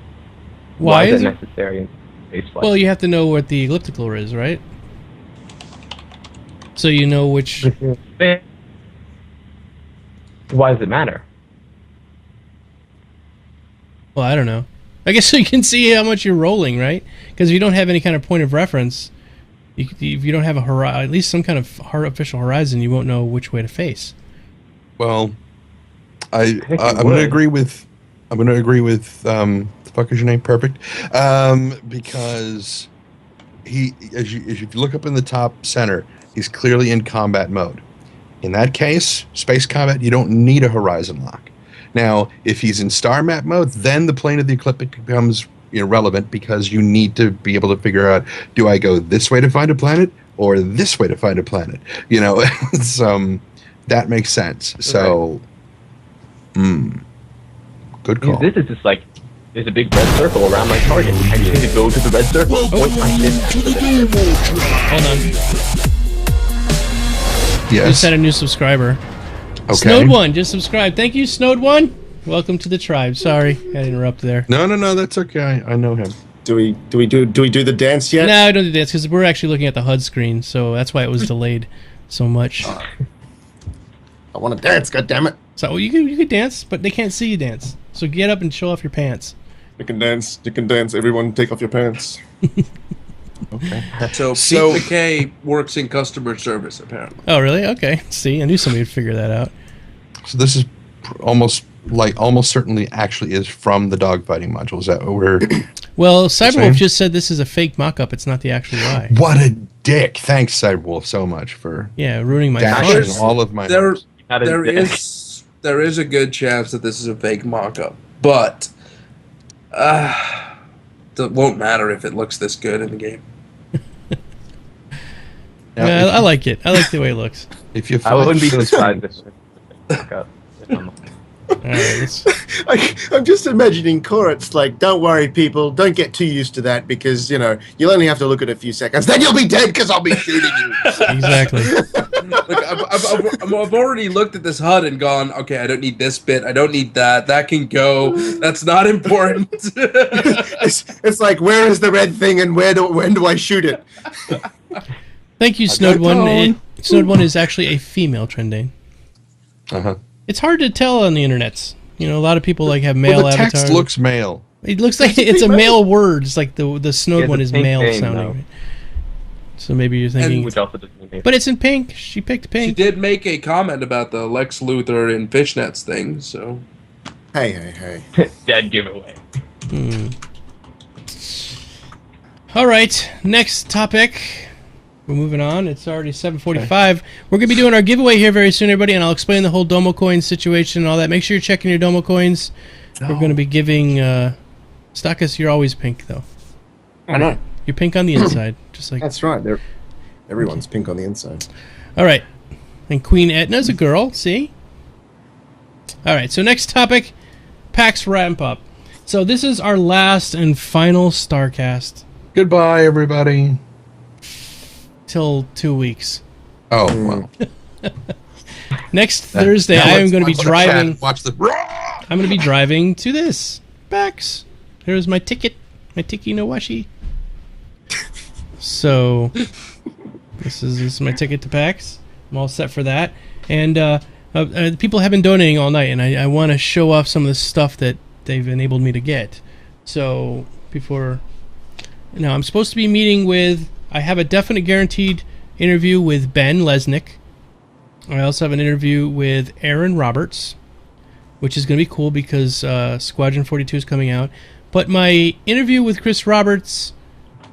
Why is is it it? necessary in space flight? Well, you have to know what the elliptical is, right? So you know which. Why does it matter? Well, I don't know. I guess so you can see how much you're rolling, right? Because if you don't have any kind of point of reference, if you don't have at least some kind of artificial horizon, you won't know which way to face. Well, think it I'm going to would. agree with. I'm going to agree with. The fuck is your name? Perfect. Because as you look up in the top center, he's clearly in combat mode. In that case, space combat, you don't need a horizon lock. Now, if he's in star map mode, then the plane of the ecliptic becomes irrelevant because you need to be able to figure out: do I go this way to find a planet or this way to find a planet? It's, that makes sense. So, good call. This is just like there's a big red circle around my target. I just need to go to the red circle. Point my shit after this. Hold on. Just Yes. had a new subscriber. Okay. Snowed1 just subscribed. Thank you, Snowed1. Welcome to the tribe. Sorry, I had to interrupt there. No, that's okay. I know him. Do we do the dance yet? No, I don't do this because we're actually looking at the HUD screen, so that's why it was delayed so much. I want to dance. God damn it! So you could dance, but they can't see you dance. So get up and show off your pants. You can dance. You can dance. Everyone, take off your pants. Okay. So So- Pete McKay works in customer service, apparently. Oh, really? Okay. See, I knew somebody would figure that out. So this is almost certainly actually is from the dogfighting module. Is that what we're? Well, Same. Cyberwolf just said this is a fake mock-up. It's not the actual lie. What a dick! Thanks, Sidewolf, so much for Yeah, ruining my dashing fun. all of my. There, hopes. Not as there big. is a good chance that this is a fake mock-up, but it won't matter if it looks this good in the game. Now, Yeah, if I like it. I like the way it looks. If you I wouldn't be find- surprised if I'm All right, let's, I'm just imagining Cora. It's like, don't worry, people. Don't get too used to that because you'll only have to look at a few seconds. Then you'll be dead because I'll be shooting you. exactly. Like I've already looked at this HUD and gone, okay, I don't need this bit, I don't need that. That can go. That's not important. It's like, where is the red thing and when do I shoot it? Thank you, Snowed1. Snowed1 is actually a female Trendane. Uh-huh. It's hard to tell on the internets. A lot of people have male Well, the text avatars. looks male. It looks like it's a male word. It's like the Snowed Yeah, one the is pink male thing, sounding. though. Right? So maybe you're thinking, which also doesn't mean but it's in pink. She picked She pink. did make a comment about the Lex Luthor and fishnets thing, so Hey. dead giveaway. All right, next topic. We're moving on. It's already 7:45. We're going to be doing our giveaway here very soon, everybody, and I'll explain the whole Domo coin situation and all that. Make sure you're checking your Domo coins. We're going to be giving Stakas. You're always pink, though. I know. You're pink on the inside, just like. That's right. Everyone's pink on the inside. All right, and Queen Etna's a girl. See. All right. So next topic, PAX ramp up. So this is our last and final StarCast Goodbye, everybody. till 2 weeks. Oh well. Next Thursday, Now I am let's going to be watch the driving. chat. Watch the. I'm going to be driving to this PAX. Here's my ticket, my Tiki no Washi. So this is my ticket to PAX. I'm all set for that. And people have been donating all night, and I want to show off some of the stuff that they've enabled me to get. So now I'm supposed to be meeting with. I have a definite guaranteed interview with Ben Lesnick. I also have an interview with Aaron Roberts, which is going to be cool because Squadron 42 is coming out. But my interview with Chris Roberts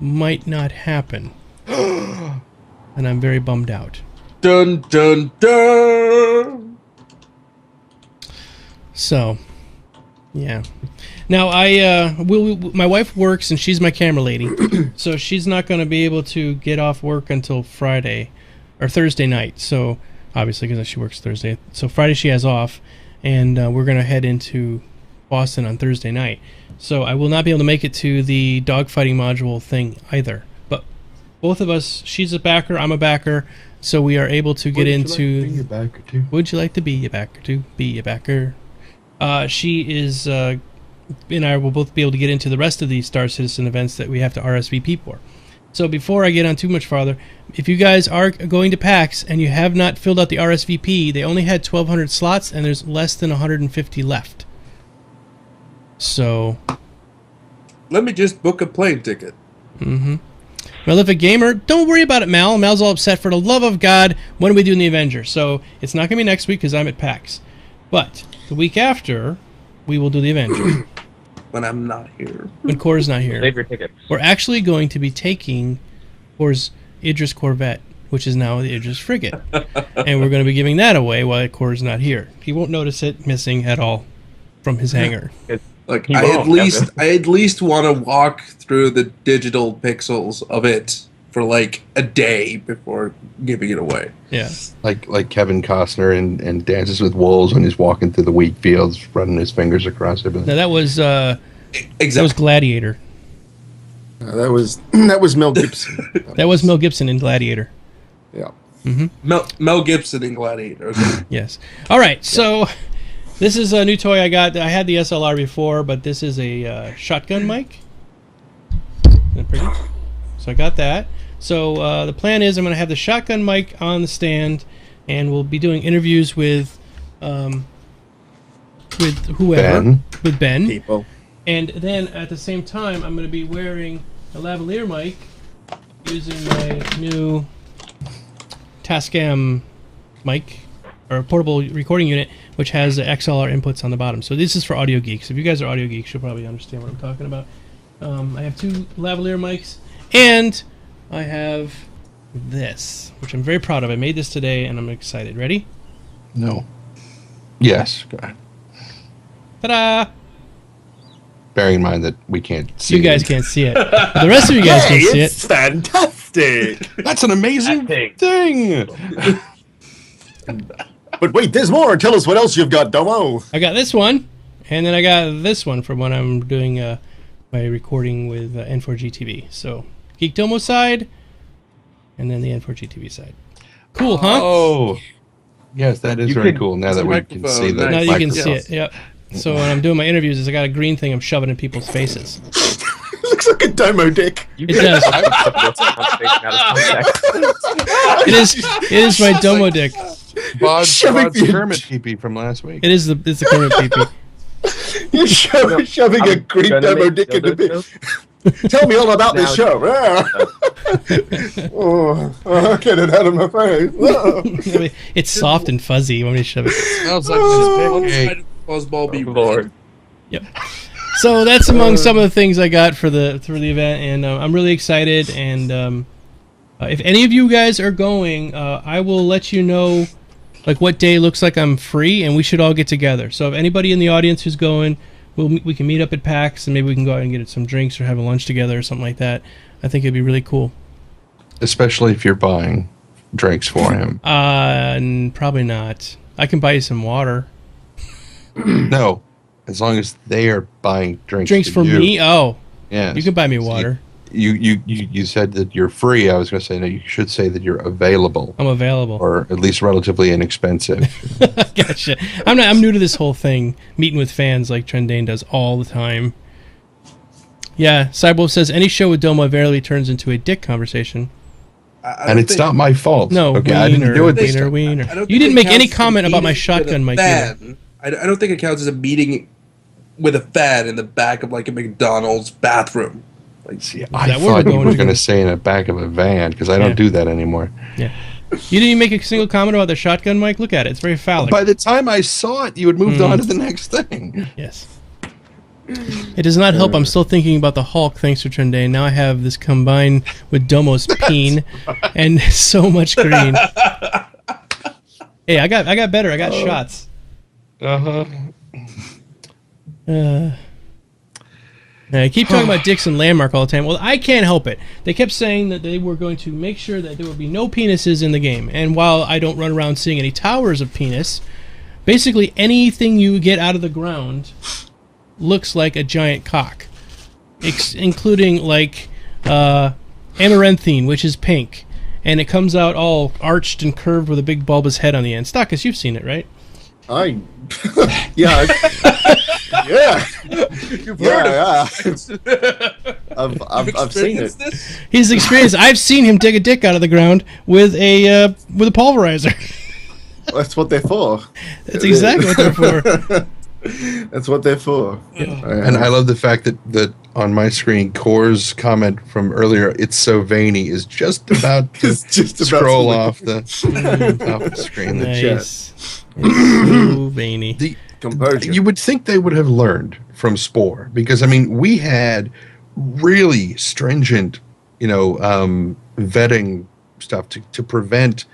might not happen. And I'm very bummed out. Dun, dun, dun. So, yeah. Now, my wife works and she's my camera lady. So she's not going to be able to get off work until Friday or Thursday night. So, obviously, because she works Thursday. So Friday she has off. And we're going to head into Boston on Thursday night. So I will not be able to make it to the dogfighting module thing either. But both of us, she's a backer, I'm a backer, so we are able to get into... Would you like to be a backer too? Would you like to be a backer too? Be a backer. She is... and I will both be able to get into the rest of the Star Citizen events that we have to RSVP for. So before I get on too much farther, if you guys are going to PAX and you have not filled out the RSVP, they only had 1,200 slots and there's less than 150 left. So... Let me just book a plane ticket. Mm-hmm. Malefic Gamer, don't worry about it, Mal. Mal's all upset. For the love of God, when are we doing the Avengers? So it's not going to be next week because I'm at PAX. But the week after, we will do the Avengers. When I'm not here. When Core's not here. Save your tickets. We're actually going to be taking Core's Idris Corvette, which is now the Idris Frigate. And we're going to be giving that away while Core's not here. He won't notice it missing at all from his hangar. Like I at least want to walk through the digital pixels of it for like a day before giving it away. Yeah. Like Kevin Costner and Dances with Wolves when he's walking through the wheat fields, running his fingers across it. Now that was Exactly. that was Gladiator. That was Mel Gibson. That was Mel Gibson in Gladiator. Yeah. Mm-hmm. Mel Gibson in Gladiator. Okay. Yes. All right. So this is a new toy I got. I had the SLR before, but this is a shotgun mic. Isn't that pretty? So I got that. So the plan is I'm going to have the shotgun mic on the stand, and we'll be doing interviews with whoever, with Ben. People. And then at the same time, I'm going to be wearing a lavalier mic using my new Tascam mic, or portable recording unit, which has the XLR inputs on the bottom. So this is for audio geeks. If you guys are audio geeks, you'll probably understand what I'm talking about. I have two lavalier mics, and I have this, which I'm very proud of. I made this today, and I'm excited. Ready? No. Yes. Go ahead. Ta-da! Bearing in mind that we can't see You guys it. can't see it. But the rest of you guys can see it. It's fantastic. That's an amazing thing. But wait, there's more. Tell us what else you've got, Domo. I got this one, and then I got this one for when I'm doing my recording with N4GTV. So, Geekdomo side, and then the N4GTV side. Cool, huh? Oh, yes, that is You very could- cool. Now that we can see the Now you can microphone. see it, yep. So when I'm doing my interviews, is I got a green thing I'm shoving in people's faces. Looks like a Domo dick. You It can does. put this conversation out of context. It is my Domo dick. Bod's Shoving the- Kermit peepee from last week. It's the Kermit peepee. You're shoving a I'm green gonna Domo make dick into dildo me. jokes. Tell me all about this Now- show. Get it out of my face. I mean, it's soft and fuzzy. You want me to shove it? Smells like this big Fuzzball be Lord. Yep. So that's among some of the things I got for the event, and I'm really excited. And if any of you guys are going, I will let you know like what day looks like I'm free, and we should all get together. So if anybody in the audience who's going, we can meet up at PAX, and maybe we can go out and get some drinks or have a lunch together or something like that. I think it'd be really cool. Especially if you're buying drinks for him. Probably not. I can buy you some water. No, as long as they are buying drinks. Drinks for you. me? Oh, Yes. you can buy me water. You said that you're free. I was going to say no. You should say that you're available, I'm available. or at least relatively inexpensive. Gotcha. I'm new to this whole thing, meeting with fans like Trendane does all the time. Yeah, Cyborg says any show with Domo invariably turns into a dick conversation. And it's not my fault. No, okay, I didn't do it this time. wiener. I don't You think didn't it make any counts as comment about my meeting shotgun with mic a either. fan. I don't think it counts as a meeting with a fan in the back of like a McDonald's bathroom. Like, See, that I where we're thought you going were to? going to say in the back of a van because I don't Yeah. do that anymore. Yeah. You didn't even make a single comment about the shotgun, Mike? Look at it. It's very phallic. By the time I saw it, you had moved on to the next thing. Yes. It does not help. I'm still thinking about the Hulk, thanks to Trendane. Now I have this combined with Domo's peen and so much green. Hey, I got better. I got shots. I keep talking about Dixon Landmark all the time. Well, I can't help it. They kept saying that they were going to make sure that there would be no penises in the game. And while I don't run around seeing any towers of penis, basically anything you get out of the ground looks like a giant cock, including like amaranthine, which is pink, and it comes out all arched and curved with a big bulbous head on the end. Stakas, you've seen it, right? Yeah. You've heard I've seen it. This? He's experienced. I've seen him dig a dick out of the ground with a pulverizer. That's what they're for. That's exactly what they're for. That's what they're for. And I love the fact that on my screen, Core's comment from earlier, "It's so veiny," is just about to scroll off the screen. The chat. Nice. It's so veiny. The Composure. You would think they would have learned from Spore, because I mean we had really stringent, vetting stuff to prevent,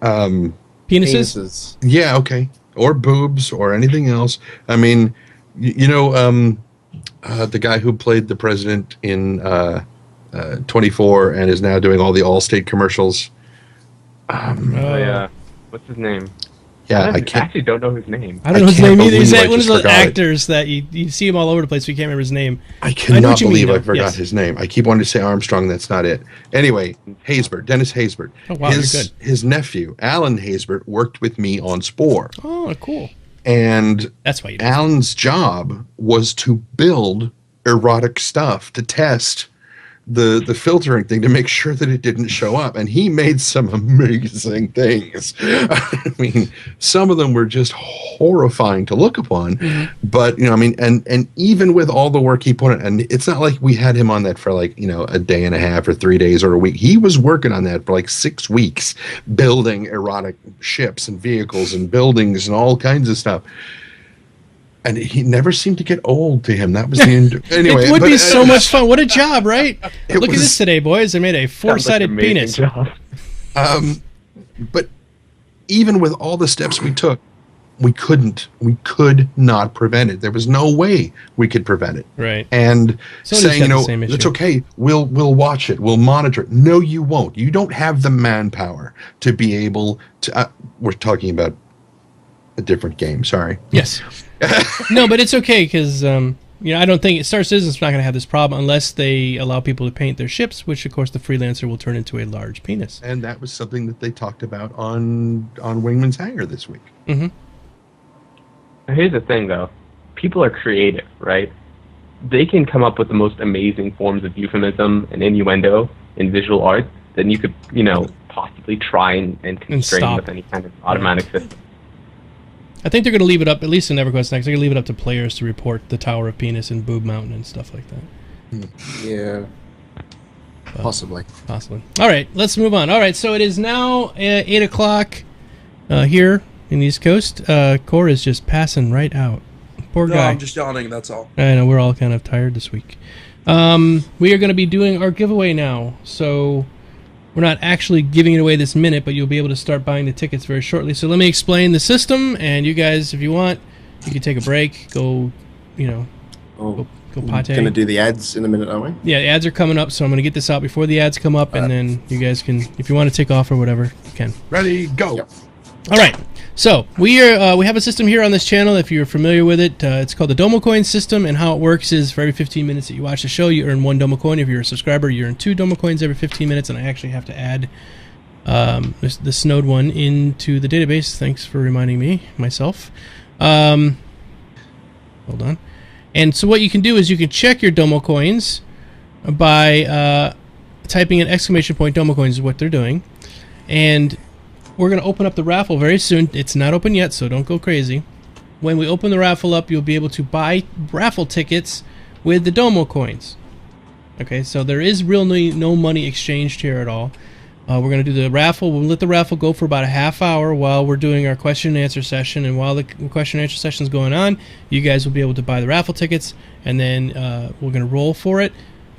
Penises? Yeah, okay, or boobs or anything else. I mean, the guy who played the president in 24 and is now doing all the Allstate commercials. Yeah. What's his name? Yeah, I actually don't know his name. I don't know his name either. He's believe I one of just those forgot it. actors that you see him all over the place, but you can't remember his name. I cannot what you mean, believe I though. forgot Yes. his name. I keep wanting to say Armstrong. That's not it. Anyway, Haysbert, Dennis Haysbert. Oh, wow, you're good. His nephew, Alan Haysbert, worked with me on Spore. Oh, cool. And That's why you do. Alan's job was to build erotic stuff to test the filtering thing to make sure that it didn't show up, and he made some amazing things. I mean, some of them were just horrifying to look upon, but and even with all the work he put in, and it's not like we had him on that for like a day and a half or 3 days or a week. He was working on that for like 6 weeks, building erotic ships and vehicles and buildings and all kinds of stuff. And he never seemed to get old to him. That was the end. Anyway, it would be so much fun. What a job, right? Look at was- this today, boys. I made a four-sided penis. Job. But even with all the steps we took, we could not prevent it. There was no way we could prevent it. Right. And Somebody's saying, got the same issue. it's okay, we'll watch it, we'll monitor it. No, you won't. You don't have the manpower to be able to. We're talking about a different game. Sorry. Yes. No, but it's okay because I don't think Star Citizen's not going to have this problem unless they allow people to paint their ships, which of course the freelancer will turn into a large penis. And that was something that they talked about on Wingman's Hangar this week. Mm-hmm. Here's the thing, though. People are creative, right? They can come up with the most amazing forms of euphemism and innuendo in visual art that you could, possibly try and constrain stop. with any kind of automatic system. I think they're going to leave it up, at least in EverQuest Next, they're going to leave it up to players to report the Tower of Penis and Boob Mountain and stuff like that. Yeah. Possibly. Possibly. All right, let's move on. All right, so it is now 8 o'clock here in the East Coast. Core is just passing right out. Poor No, guy. I'm just yawning, that's all. I know, we're all kind of tired this week. We are going to be doing our giveaway now, so we're not actually giving it away this minute, but you'll be able to start buying the tickets very shortly. So let me explain the system, and you guys, if you want, you can take a break, go pate. Going to do the ads in a minute, aren't we? Yeah, the ads are coming up, so I'm going to get this out before the ads come up, and then you guys can, if you want to take off or whatever, you can. Ready, go. Yep. All right, so we have a system here on this channel. If you're familiar with it, it's called the Domo Coin system, and how it works is for every 15 minutes that you watch the show, you earn 1 Domo Coin. If you're a subscriber, you earn 2 Domo Coins every 15 minutes, and I actually have to add the Snowed one into the database. Thanks for reminding me, myself. Hold on. And so what you can do is you can check your Domo Coins by typing in ! Domo Coins is what they're doing, and we're going to open up the raffle very soon. It's not open yet, so don't go crazy. When we open the raffle up, you'll be able to buy raffle tickets with the Domo Coins. Okay, so there is really no money exchanged here at all. We're going to do the raffle. We'll let the raffle go for about a half hour while we're doing our question and answer session. And while the question and answer session is going on, you guys will be able to buy the raffle tickets. And then we're going to roll for it.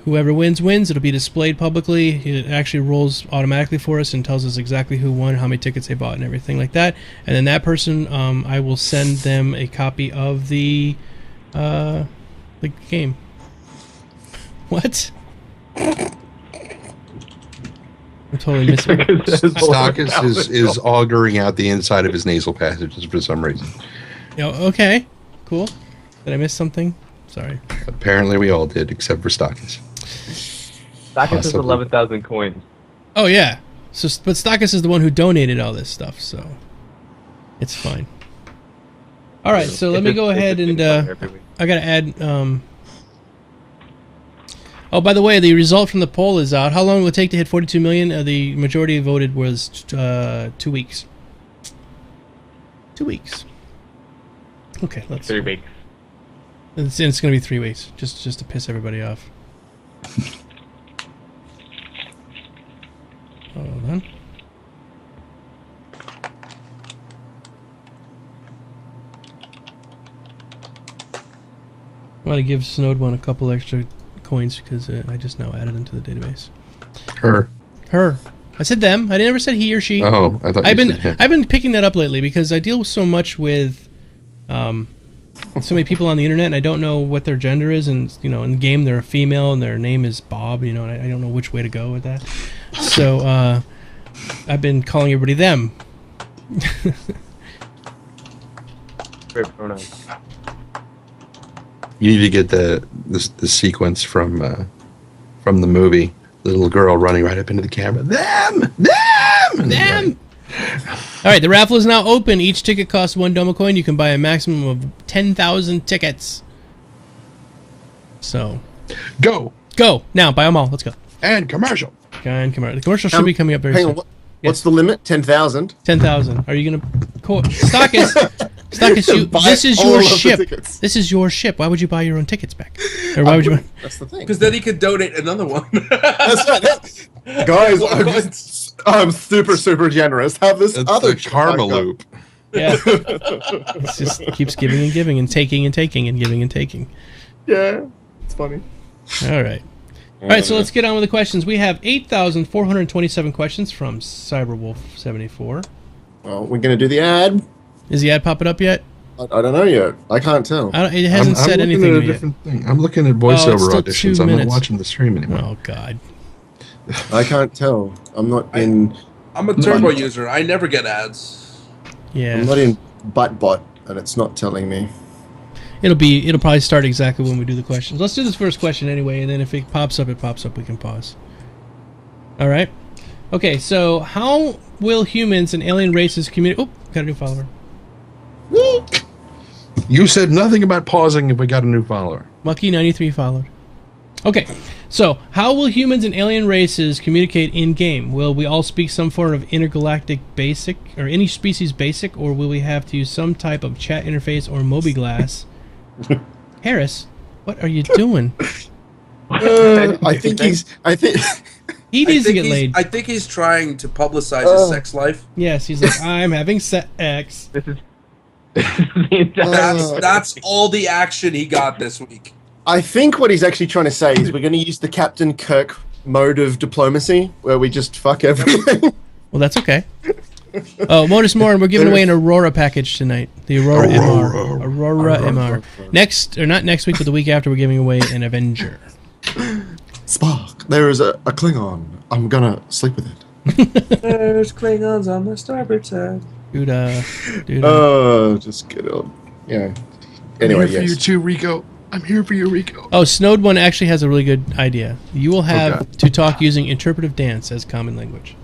Whoever wins, wins. It'll be displayed publicly. It actually rolls automatically for us and tells us exactly who won, how many tickets they bought, and everything like that. And then that person, I will send them a copy of the game. What? I'm totally missing. Stakas is auguring out the inside of his nasal passages for some reason. Oh, okay. Cool. Did I miss something? Sorry. Apparently we all did, except for Stakas. Stakas is 11,000 coins. Oh, yeah. So, but Stakas is the one who donated all this stuff, so it's fine. All right, so let me go ahead and I got to add... Oh, by the way, the result from the poll is out. How long will it take to hit 42 million? The majority voted was 2 weeks. 2 weeks. Okay, let's... 3 weeks. It's going to be 3 weeks, just to piss everybody off. Hold on. I'm going to give Snowed One a couple extra coins because I just now added them to the database. Her. I said them. I never said he or she. Oh, I thought you said him. I've been picking that up lately because I deal so much with so many people on the internet, and I don't know what their gender is. And in the game, they're a female, and their name is Bob. And I don't know which way to go with that. So I've been calling everybody them. Great pronouns. You need to get the sequence from the movie. The little girl running right up into the camera. Them. All right, the raffle is now open. Each ticket costs 1 Domo coin. You can buy a maximum of 10,000 tickets. So, go now. Buy them all. Let's go. And commercial. The commercial should be coming up very soon. What's the limit? 10,000. 10,000. Are you gonna Stakas? This is your ship. This is your ship. Why would you buy your own tickets back? Or why would you? That's the thing. Because then he could donate another one. That's right. Guys, I'm super generous. Have this other karma loop. Yeah. It just keeps giving and giving and taking and taking and giving and taking. Yeah, it's funny. All right. All right, so let's get on with the questions. We have 8,427 questions from Cyberwolf74. Well, we're going to do the ad. Is the ad popping up yet? I don't know yet. I can't tell. It hasn't said anything yet. Thing. I'm looking at voiceover auditions. I'm not watching the stream anymore. Oh, God. I can't tell. I'm not in... I'm a Turbo user. I never get ads. Yeah. I'm not in ButtBot, and it's not telling me. It'll probably start exactly when we do the questions. Let's do this first question anyway, and then if it pops up, we can pause. All right. Okay, so how will humans and alien races communicate... Oh, got a new follower. You said nothing about pausing if we got a new follower. Mucky93 followed. Okay, so how will humans and alien races communicate in-game? Will we all speak some form of intergalactic basic, or any species basic, or will we have to use some type of chat interface or Mobiglass? Harris, what are you doing? I think he needs to get laid. I think he's trying to publicize his sex life. Yes, he's like, I'm having sex. This is that's all the action he got this week. I think what he's actually trying to say is we're going to use the Captain Kirk mode of diplomacy, where we just fuck everything. Well, that's okay. Oh, Modus More, and we're giving away an Aurora package tonight. The Aurora MR. Aurora MR. Next, or not next week, but the week after, we're giving away an Avenger. Spark, there is a Klingon. I'm gonna sleep with it. There's Klingons on the starboard side. Dude. Just get on. Yeah. Anyway, I'm here for you too, Rico. I'm here for you, Rico. Oh, Snowed One actually has a really good idea. You will have to talk using interpretive dance as common language.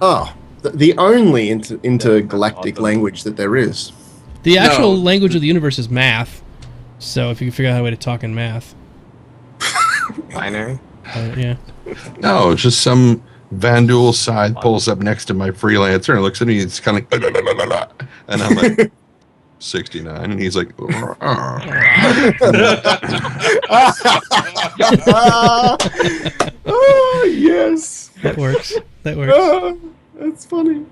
Oh, the only intergalactic language that there is. The actual language of the universe is math. So if you can figure out a way to talk in math. binary. Yeah. No, it's just some Vandul side pulls up next to my freelancer and looks at me. It's kind of like, and I'm like, 69, and he's like, oh, yes. That works. That works. Oh, that's funny.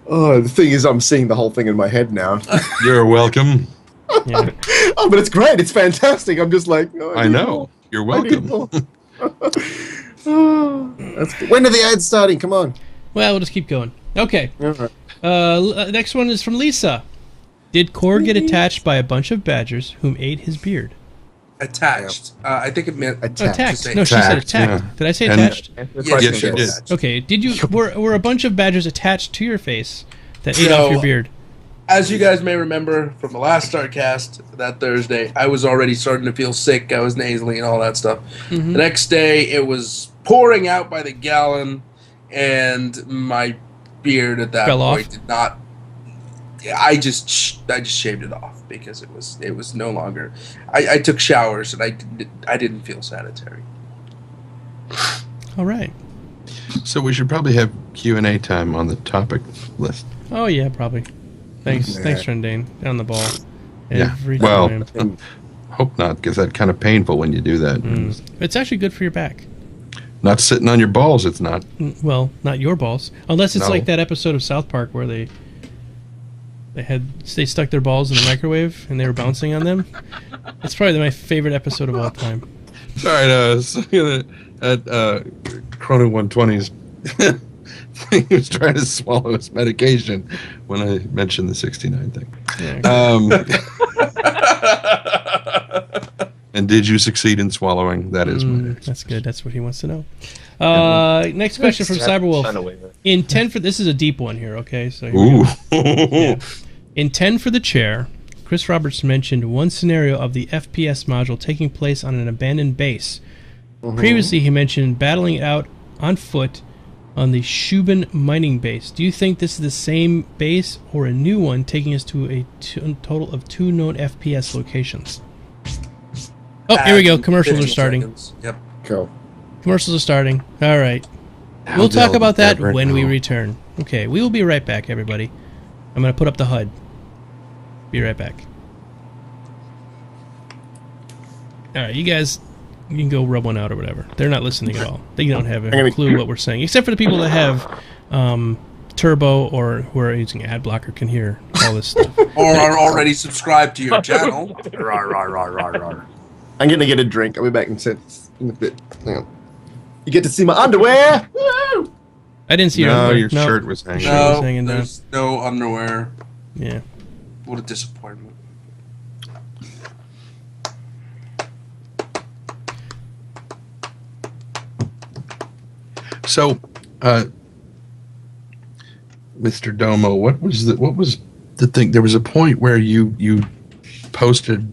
Oh, the thing is, I'm seeing the whole thing in my head now. "You're welcome." Yeah. Oh, but it's great. It's fantastic. I'm just like, oh, I know. You're welcome. Oh, that's good. When are the ads starting? Come on. Well, we'll just keep going. Okay. All right. Next one is from Lisa. Did Core get attached by a bunch of badgers whom ate his beard? Attached. I think it meant Attacked. say No, she said attacked, attacked. yeah. Did I say And- attached? Yes, she did. Okay. Did you were a bunch of badgers attached to your face that ate No. off your beard? As you guys may remember from the last StarCast that Thursday, I was already starting to feel sick. I was nasally and all that stuff. Mhm. The next day, it was pouring out by the gallon, and my beard at that Fell point off? did not. I just shaved it off because it was no longer. I took showers and I didn't feel sanitary. All right. So we should probably have Q&A time on the topic list. Oh yeah, probably. Thanks, Yeah. thanks, Trendane. Down the ball. Yeah. Every Well, time. hope not, because that's kind of painful when you do that. It's actually good for your back. Not sitting on your balls, it's not. Well, not your balls, unless it's No. like that episode of South Park where they stuck their balls in the microwave and they were bouncing on them. It's probably my favorite episode of all time. All right, so at Chrono 120's, he was trying to swallow his medication when I mentioned the 69 thing. Yeah. And did you succeed in swallowing? That is my That's good. That's what he wants to know. Next question from Cyberwolf. In 10 for this is a deep one here. Okay, so here we Ooh. go. Yeah. In 10 for the chair, Chris Roberts mentioned one scenario of the FPS module taking place on an abandoned base. Previously, he mentioned battling it out on foot on the Shubin mining base. Do you think this is the same base or a new one taking us to a total of 2 known FPS locations? Oh, here we go. Commercials are 15 starting. seconds. Yep. Cool. Commercials are starting. All right. How We'll talk dull about that right when we now. return. Okay, we will be right back, everybody. I'm going to put up the HUD. Be right back. All right, you guys, you can go rub one out or whatever. They're not listening at all. They don't have a clue what we're saying, except for the people that have Turbo or who are using ad blocker can hear all this stuff. Or are already subscribed to your channel. I'm gonna get a drink. I'll be back in a bit. Hang on. You get to see my underwear. Woo! I didn't see No, your your shirt was hanging. Shirt was No, hanging down. there's no underwear. Yeah. What a disappointment. So, Mr. Domo, what was the thing? There was a point where you posted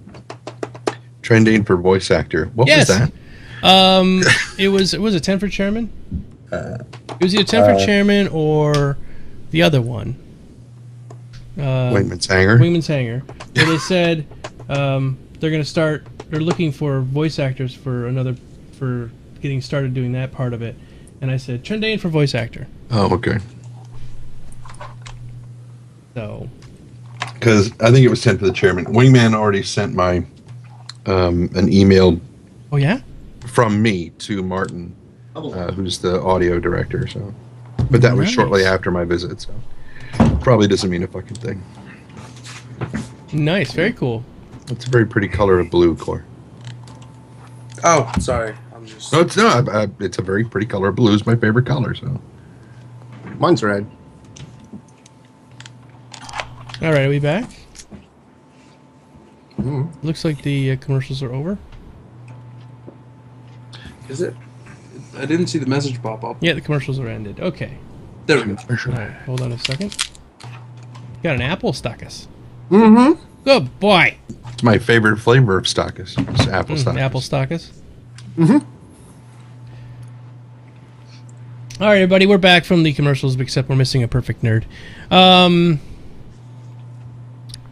trending for voice actor. What Yes. was that? It was a 10 for chairman. It was either 10 for chairman or the other one. Wingman's Hanger. Wingman's Hanger. Where they said they're going to start. They're looking for voice actors for getting started doing that part of it. And I said Trendane for voice actor. Oh, okay. So Because I think it was 10 for the chairman. Wingman already sent my an email oh yeah. from me to Martin, who's the audio director. So, but that was Nice. shortly after my visit. So, probably doesn't mean a fucking thing. Nice. Very cool. It's a very pretty color of blue, Core. Oh, sorry. I'm just. No, it's not. It's a very pretty color. Blue is my favorite color. So, Mine's red. All right. Are we back? Looks like the commercials are over. Is it? I didn't see the message pop up. Yeah, the commercials are ended. Okay. There we go. All right. Hold on a second. Got an apple Stakas. Mm-hmm. Good boy. it's my favorite flavor of Stakas. It's apple Stakas. Apple Stakas. Mm-hmm. All right, everybody, we're back from the commercials, except we're missing a perfect nerd.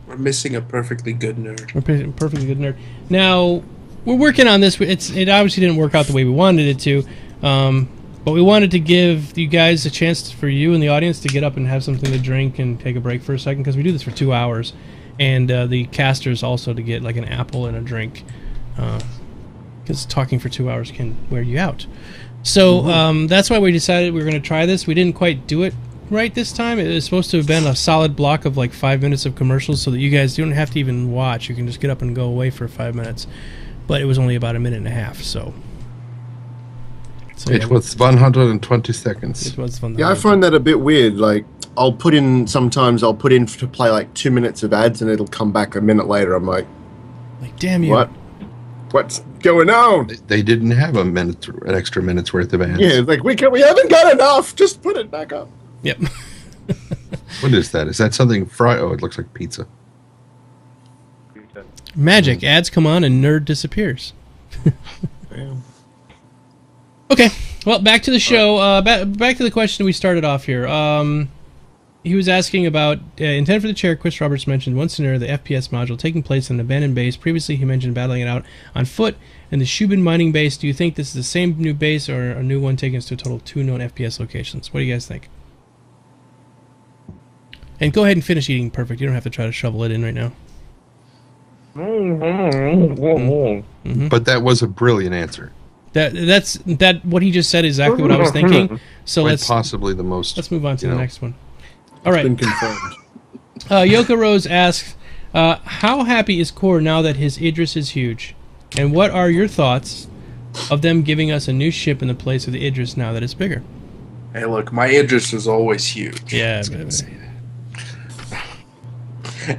We're missing a perfectly good nerd. Perfectly good nerd. Now we're working on this. It obviously didn't work out the way we wanted it to. But we wanted to give you guys a chance for you and the audience to get up and have something to drink and take a break for a second, because we do this for 2 hours. And the casters also to get like an apple and a drink, because talking for 2 hours can wear you out. So that's why we decided we were going to try this. We didn't quite do it right this time. It was supposed to have been a solid block of like 5 minutes of commercials so that you guys don't have to even watch. You can just get up and go away for 5 minutes. But it was only about a minute and a half, so it was 120 seconds. It was fun. Yeah, I find that a bit weird. Like, sometimes I'll put in to play like 2 minutes of ads and it'll come back a minute later. I'm like, damn you. What's going on? They didn't have an extra minute's worth of ads. Yeah, it's like, we haven't got enough. Just put it back up. Yep. What is that? Is that something fried? Oh, it looks like pizza. Magic. Ads come on and nerd disappears. Okay, well, back to the show. Back to the question we started off here. He was asking about intent for the chair. Chris Roberts mentioned one scenario, the FPS module taking place in an abandoned base. Previously, he mentioned battling it out on foot in the Shubin mining base. Do you think this is the same new base or a new one taking us to a total of 2 known FPS locations? What do you guys think? And go ahead and finish eating. Perfect. You don't have to try to shovel it in right now. But that was a brilliant answer. That's what he just said is exactly what I was thinking. So let's possibly the most. Let's move on to the next one. All right. It's been confirmed. Yoko Rose asks, how happy is Core now that his Idris is huge? And what are your thoughts of them giving us a new ship in the place of the Idris now that it's bigger? Hey, look, my Idris was always huge. Yeah. I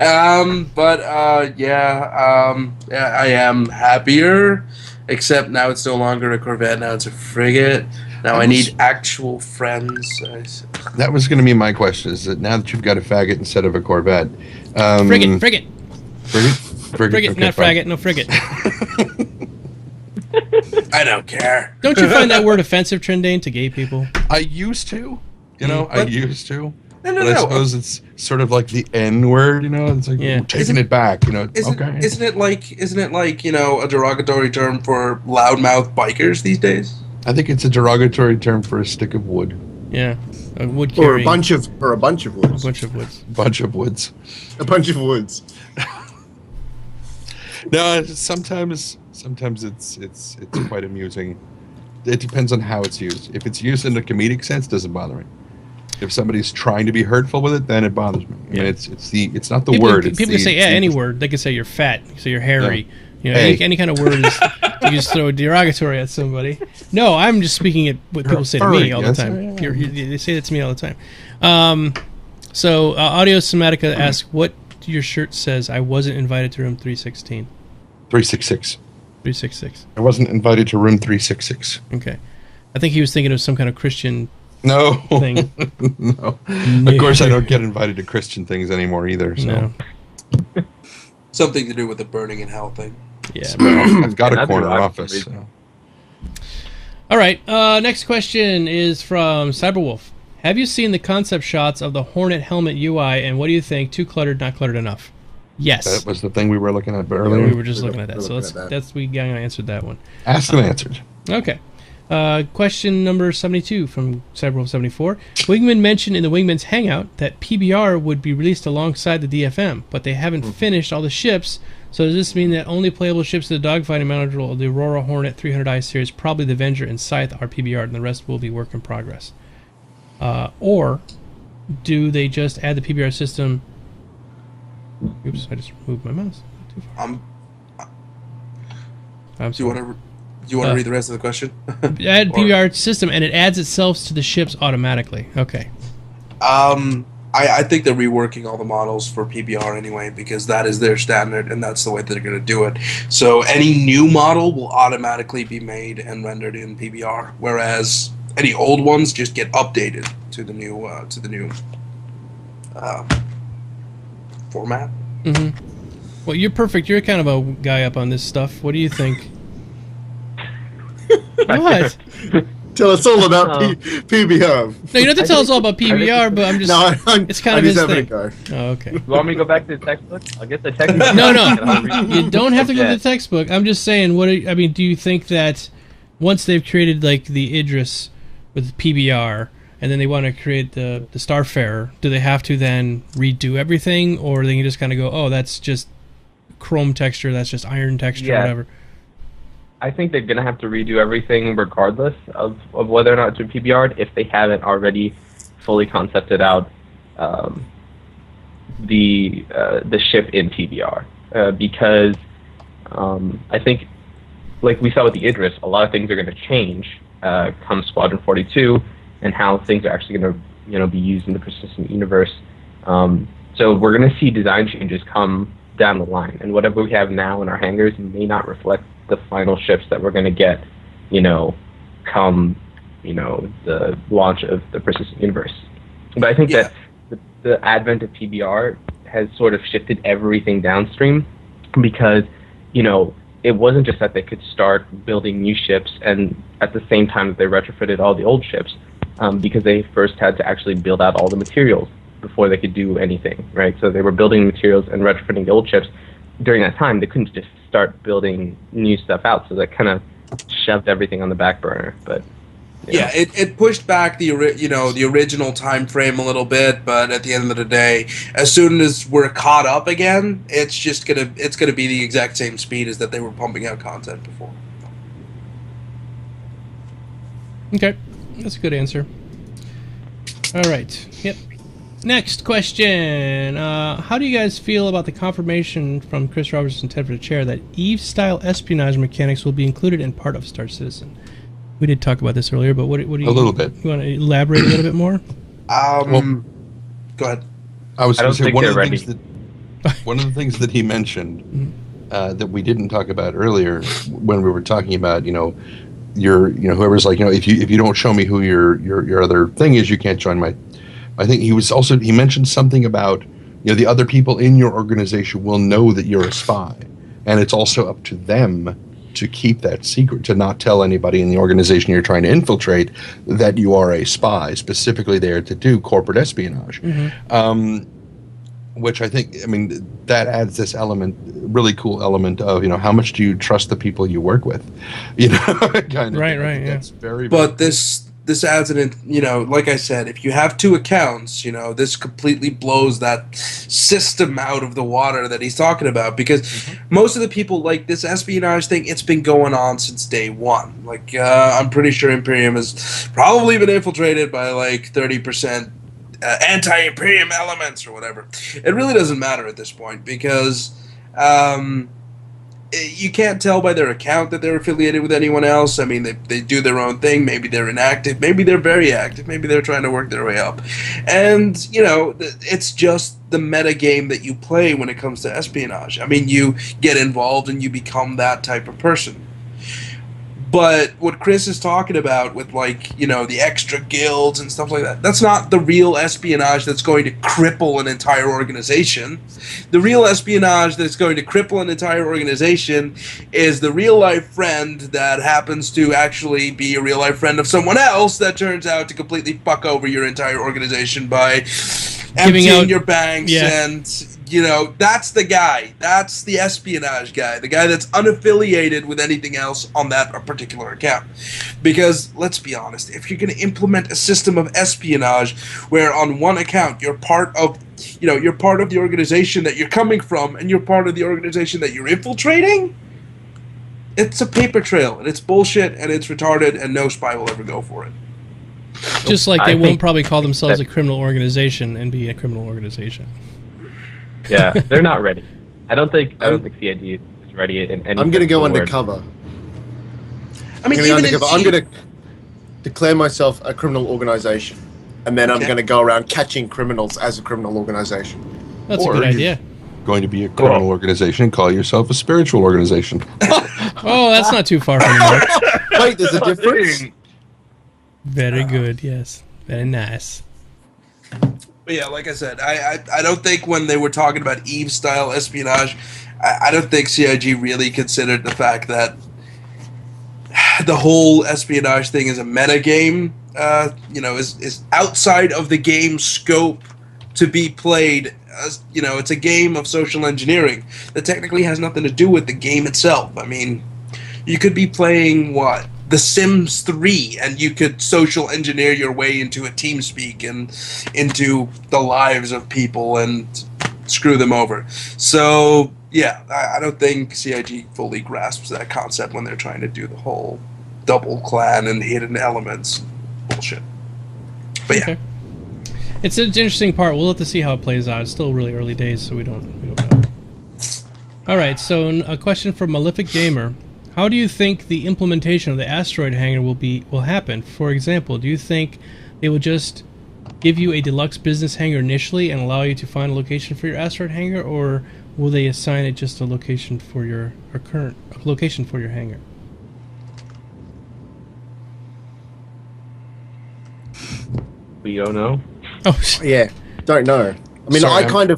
am happier, except now it's no longer a Corvette, now it's a frigate. Now I need actual friends. That was going to be my question, is that now that you've got a faggot instead of a Corvette... Frigate! Frigate, okay, not fraggot, no frigate. I don't care. Don't you find that word offensive, Trendane, to gay people? I used to. I used to. No. But I suppose it's sort of like the N word, It's like taking it back, okay. Isn't it like a derogatory term for loudmouth bikers these days? I think it's a derogatory term for a stick of wood. Yeah, a wood Or carrying. a bunch of woods. A bunch of woods. Bunch of woods. A bunch of woods. No, sometimes it's quite amusing. It depends on how it's used. If it's used in a comedic sense, it doesn't bother me. If somebody's trying to be hurtful with it, then it bothers me. I mean, it's not the word. People can say any word. They can say you're fat. They can say you're hairy. Any kind of word is you just throw a derogatory at somebody. No, I'm just speaking at what people say to me all the time. They say that to me all the time. So Audio Somatica asks, what your shirt says, I wasn't invited to room 316. 366. 366. I wasn't invited to room 366. Okay. I think he was thinking of some kind of Christian thing. No. Of course, I don't get invited to Christian things anymore either. So. No. Something to do with the burning in hell thing. Yeah. I've got a corner office. So. All right. Next question is from Cyberwolf. Have you seen the concept shots of the Hornet helmet UI, and what do you think? Too cluttered, not cluttered enough? Yes. That was the thing we were looking at earlier. We were just looking at that. So we answered that one. Asked and answered. Okay. Question number 72 from Cyberwolf74. Wingman mentioned in the Wingman's Hangout that PBR would be released alongside the DFM, but they haven't finished all the ships. So does this mean that only playable ships of the dogfighting module of the Aurora Hornet 300i series, probably the Avenger and Scythe, are PBR, and the rest will be work in progress? Or do they just add the PBR system? Oops, I just moved my mouse. Too far. Do you want to read the rest of the question? Add PBR system, and it adds itself to the ships automatically. Okay. I think they're reworking all the models for PBR anyway, because that is their standard, and that's the way they're going to do it. So any new model will automatically be made and rendered in PBR, whereas any old ones just get updated to the new format. Mm-hmm. Well, you're perfect. You're kind of a guy up on this stuff. What do you think? What? Tell us all about PBR. No, you don't have to tell us all about PBR, but I'm just... it's kind of his thing. Oh, okay. You want me to go back to the textbook? I'll get the textbook. No. You don't have to go to the textbook. I'm just saying, do you think that once they've created, like, the Idris, with PBR, and then they want to create the Starfarer, do they have to then redo everything, or they can just kind of go, oh, that's just chrome texture, that's just iron texture, whatever? I think they're going to have to redo everything regardless of whether or not it's PBR if they haven't already fully concepted out the ship in PBR. Because I think, like we saw with the Idris, a lot of things are going to change come Squadron 42 and how things are actually going to be used in the persistent universe. So we're going to see design changes come down the line, and whatever we have now in our hangars may not reflect the final ships that we're going to get, come, the launch of the persistent universe. But I think that the advent of PBR has sort of shifted everything downstream, because, it wasn't just that they could start building new ships and at the same time that they retrofitted all the old ships, because they first had to actually build out all the materials before they could do anything, right? So they were building materials and retrofitting the old ships. During that time, they couldn't just start building new stuff out, so that kind of shoved everything on the back burner. But yeah, it pushed back the original time frame a little bit, but at the end of the day, as soon as we're caught up again, it's gonna be the exact same speed as that they were pumping out content before. Okay, that's a good answer. All right, yep. Next question. How do you guys feel about the confirmation from Chris Roberts and Ted for the Chair that Eve-style espionage mechanics will be included in part of Star Citizen? We did talk about this earlier, but what do you... A little bit. You want to elaborate a little bit more? Go ahead. I was going to say, one of the things that he mentioned that we didn't talk about earlier when we were talking about, whoever's like, if you don't show me who your other thing is, you can't join my... I think he mentioned something about, the other people in your organization will know that you're a spy, and it's also up to them to keep that secret, to not tell anybody in the organization you're trying to infiltrate that you are a spy, specifically there to do corporate espionage. Which I think, that adds this really cool element of, how much do you trust the people you work with? Kind of. Right, yeah. That's very, but this adds it in, like I said, if you have two accounts, this completely blows that system out of the water that he's talking about, because most of the people, like, this espionage thing, it's been going on since day one. Like, I'm pretty sure Imperium has probably been infiltrated by, like, 30% anti-Imperium elements or whatever. It really doesn't matter at this point, because you can't tell by their account that they're affiliated with anyone else. They do their own thing. Maybe they're inactive. Maybe they're very active. Maybe they're trying to work their way up. And, it's just the meta game that you play when it comes to espionage. You get involved and you become that type of person. But what Chris is talking about with, the extra guilds and stuff like that, that's not the real espionage that's going to cripple an entire organization. The real espionage that's going to cripple an entire organization is the real-life friend that happens to actually be a real-life friend of someone else that turns out to completely fuck over your entire organization by emptying your banks and... that's the guy. That's the espionage guy. The guy that's unaffiliated with anything else on that particular account. Because, let's be honest, if you're going to implement a system of espionage where on one account you're part of the organization that you're coming from and you're part of the organization that you're infiltrating, it's a paper trail, and it's bullshit, and it's retarded, and no spy will ever go for it. Just like they won't probably call themselves a criminal organization and be a criminal organization. Yeah, they're not ready. I don't think CID is ready in any. I'm going to go undercover. I'm going to declare myself a criminal organization, and then I'm going to go around catching criminals as a criminal organization. That's a good idea. Going to be a criminal organization and call yourself a spiritual organization. Oh, that's not too far from the mark. Wait, there's a difference. Very good. Yes, very nice. But yeah, like I said, I don't think when they were talking about Eve-style espionage, I don't think CIG really considered the fact that the whole espionage thing is a meta game, is outside of the game's scope to be played. It's a game of social engineering that technically has nothing to do with the game itself. You could be playing, The Sims 3, and you could social engineer your way into a TeamSpeak and into the lives of people and screw them over. So, yeah, I don't think CIG fully grasps that concept when they're trying to do the whole double clan and hidden elements bullshit. But yeah. Okay. It's an interesting part. We'll have to see how it plays out. It's still really early days, so we don't know. All right, so a question from Malefic Gamer. How do you think the implementation of the asteroid hangar will happen? For example, do you think they will just give you a deluxe business hangar initially and allow you to find a location for your asteroid hangar, or will they assign it just a location for your location for your hangar? We don't know. Oh, Yeah, don't know. I mean, Sorry, I kind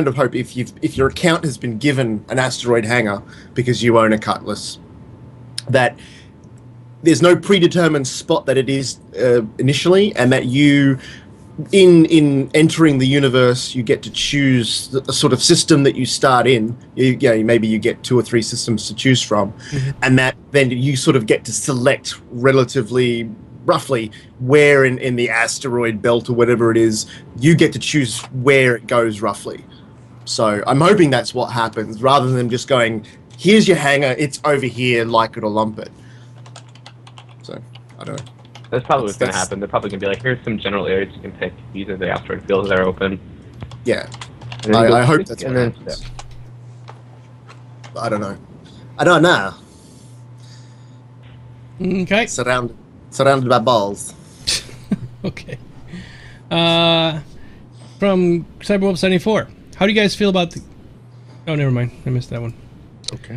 of hope if your account has been given an asteroid hangar because you own a Cutlass, that there's no predetermined spot that it is initially, and that you, in entering the universe, you get to choose the sort of system that you start in. Maybe you get 2 or 3 systems to choose from, and that then you sort of get to select relatively roughly where in the asteroid belt or whatever it is, you get to choose where it goes roughly. So I'm hoping that's what happens, rather than just going, here's your hangar, it's over here, like it or lump it. So, I don't know. That's probably what's going to happen. They're probably going to be like, here's some general areas you can pick. These are the asteroid fields that are open. Yeah. And then you go I hope pick, that's and what then, happens. I don't know. I don't know. okay. Surrounded by balls. Okay. From Cyberwolf74. How do you guys feel about the... Oh, never mind. I missed that one. Okay.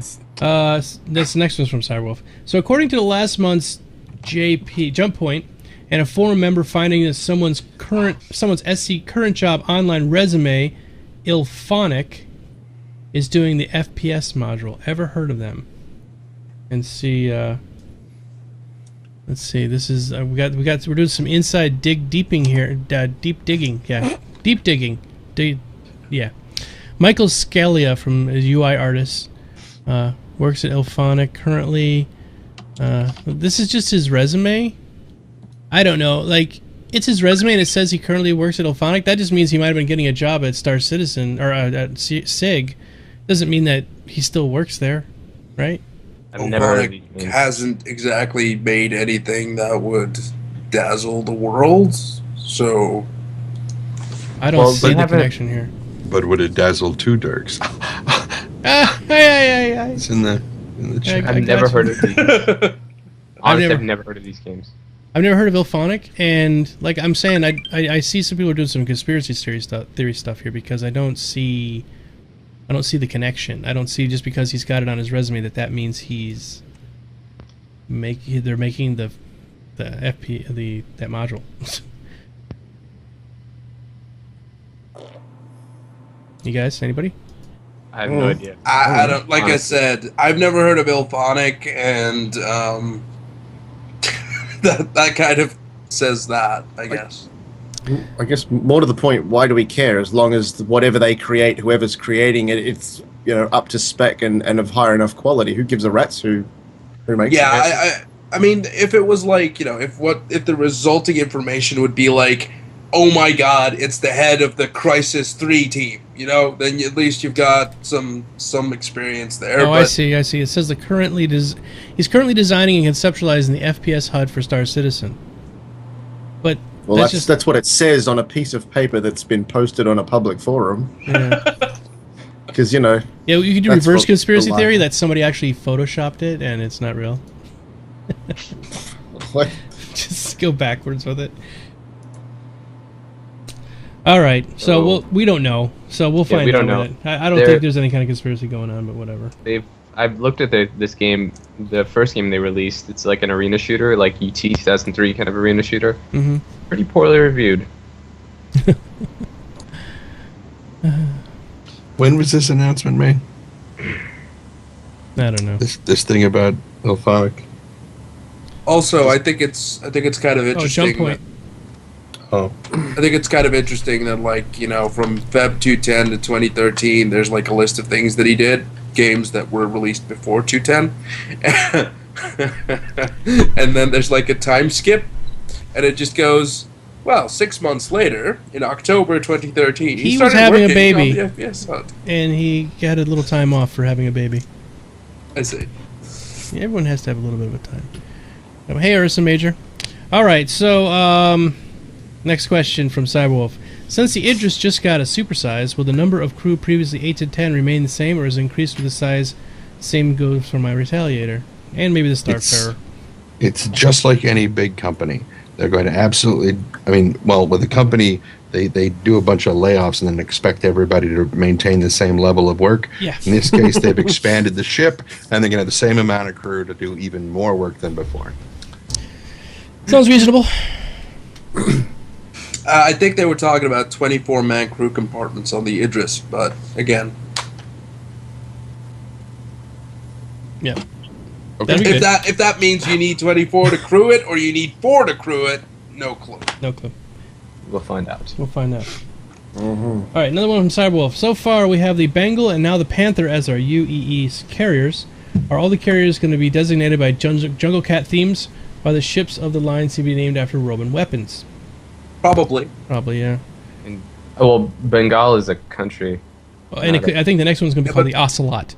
This next one's from Cyberwolf. So according to the last month's Jump Point, and a forum member finding that someone's SC current job online resume, Ilphonic, is doing the FPS module. Ever heard of them? And see... Let's see. This is we're doing some inside deeping here. Deep digging. Yeah, deep digging. Yeah. Michael Scalia from UI Artists works at Ilphonic currently. This is just his resume. I don't know. Like, it's his resume and it says he currently works at Ilphonic. That just means he might have been getting a job at Star Citizen or at SIG. Doesn't mean that he still works there, right? I've never heard of these Ilphonic games. hasn't exactly made anything that would dazzle the world, so... I don't see they the haven't- connection here. But would it dazzle 2 Dirks? Yeah. It's in the chat. I I've never got heard you. of these. Honestly, never- I've never heard of these games. I've never heard of Ilphonic, and like I'm saying, I see some people are doing some conspiracy theory stuff here, because I don't see the connection. I don't see, just because he's got it on his resume, that means they're making the FP that module. You guys, anybody? I have no idea. I don't, like I said, I've never heard of Ilphonic, and that kind of says that, I guess. I guess more to the point, why do we care? As long as whatever they create, whoever's creating it, it's up to spec and of higher enough quality. Who gives a rat's who makes it? Yeah, I mean, if it was like, if the resulting information would be like, oh my god, it's the head of the Crisis 3 team, then at least you've got some experience there. Oh, but I see. It says he's currently designing and conceptualizing the FPS HUD for Star Citizen. But Well, that's what it says on a piece of paper that's been posted on a public forum. Yeah. Because, Yeah, you could do that's reverse what conspiracy the theory lie- that somebody actually photoshopped it and it's not real. What? Just go backwards with it. All right, so we don't know. So we'll find we out. don't know. with it. I don't think there's any kind of conspiracy going on, but whatever. I've looked at this game, the first game they released. It's like an arena shooter, like ET 2003 kind of arena shooter. Mm-hmm. Pretty poorly reviewed. When was this announcement made? I don't know. This thing about Ilphonic. also, I think it's kind of Oh, interesting. Jump Point. Oh, I think it's kind of interesting that, from Feb 210 to 2013, there's like a list of things that he did, games that were released before 210. And then there's like a time skip, and it just goes, well, 6 months later, in October 2013, He was started having a working baby. on the FPS hunt. And he got a little time off for having a baby. I see. Yeah, everyone has to have a little bit of a time. Hey, Ursa Major. All right, so next question from Cyberwolf. Since the Idris just got a supersize, will the number of crew previously 8 to 10 remain the same, or is it increased with the size? Same goes for my Retaliator. And maybe the Starfarer. It's just like any big company. They're going to absolutely, I mean, well, with a company, they do a bunch of layoffs and then expect everybody to maintain the same level of work. Yeah. In this case, they've expanded the ship, and they're going to have the same amount of crew to do even more work than before. Sounds reasonable. I think they were talking about 24-man crew compartments on the Idris, but again, Yeah. Okay. That'd be good. if that means you need 24 to crew it or you need 4 to crew it, no clue. No clue. We'll find out. We'll find out. All right, another one from Cyberwolf. So far, we have the Bengal and now the Panther as our UEE carriers. Are all the carriers going to be designated by Jungle Cat themes, while the ships of the line seem to be named after Roman weapons? Probably. Probably, yeah. And, well, Bengal is a country. Oh, and I think the next one's going to be called the Ocelot.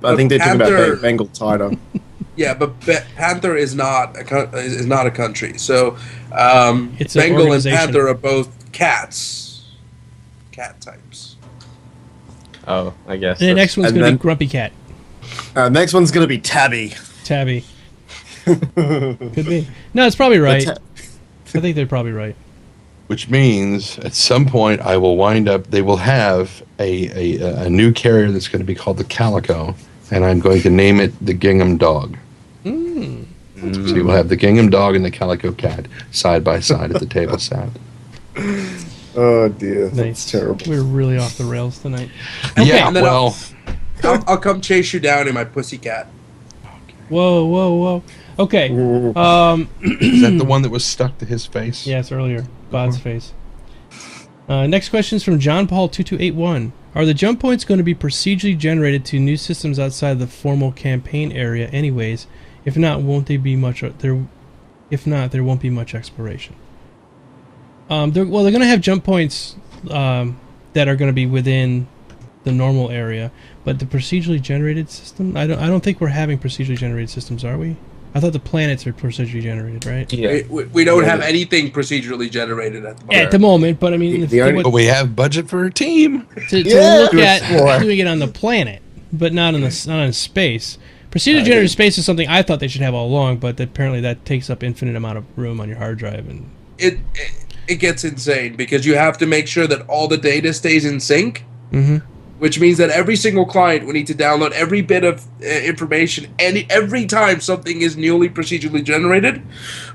I think they're talking Panther- about Bengal tighter. Yeah, but Panther is not a country. So It's an Bengal and organization. Panther are both cat types. Oh, I guess. And the next one's And going to then- be Grumpy Cat. Next one's going to be Tabby. Tabby. Could be. No, it's probably right. Ta- I think they're probably right. Which means at some point I will wind up. They will have a new carrier that's going to be called the Calico, and I'm going to name it the Gingham Dog. So you will have the Gingham Dog and the Calico Cat side by side at the table set. Oh dear, Nice. that's terrible. We're really off the rails tonight. Yeah, And then well, I'll come chase you down in my pussycat. Whoa. Okay. is that the one that was stuck to his face? Yes, earlier. God's face. Next question is from John Paul 2281. Are the jump points going to be procedurally generated to new systems outside the formal campaign area anyways? If not, won't they be much if not, there won't be much exploration. They're going to have jump points that are going to be within the normal area, but the procedurally generated system, I don't think we're having procedurally generated systems, are we? I thought the planets are procedurally generated, right? Yeah. We don't have anything procedurally generated at the moment. At the moment, but I mean, if The only- But we have budget for a team. to Yeah. look at Explore. doing it on the planet, but not in space. Procedure generated space is something I thought they should have all along, but apparently that takes up infinite amount of room on your hard drive. And It gets insane because you have to make sure that all the data stays in sync, Mhm. which means that every single client will need to download every bit of information every time something is newly procedurally generated,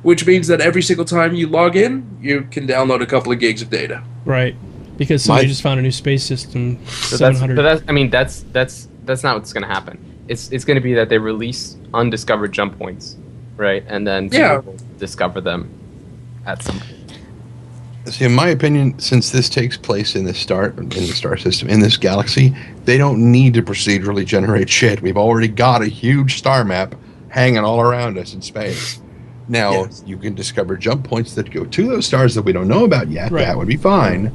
which means that every single time you log in, you can download a couple of gigs of data. right, because somebody My- just found a new space system. So 700. that's not what's going to happen. It's going to be that they release undiscovered jump points, right? And then Yeah. people will discover them at some point. See, in my opinion, since this takes place in the star system, in this galaxy, they don't need to procedurally generate shit. We've already got a huge star map hanging all around us in space. Now, Yes. you can discover jump points that go to those stars that we don't know about yet. Right. That would be fine.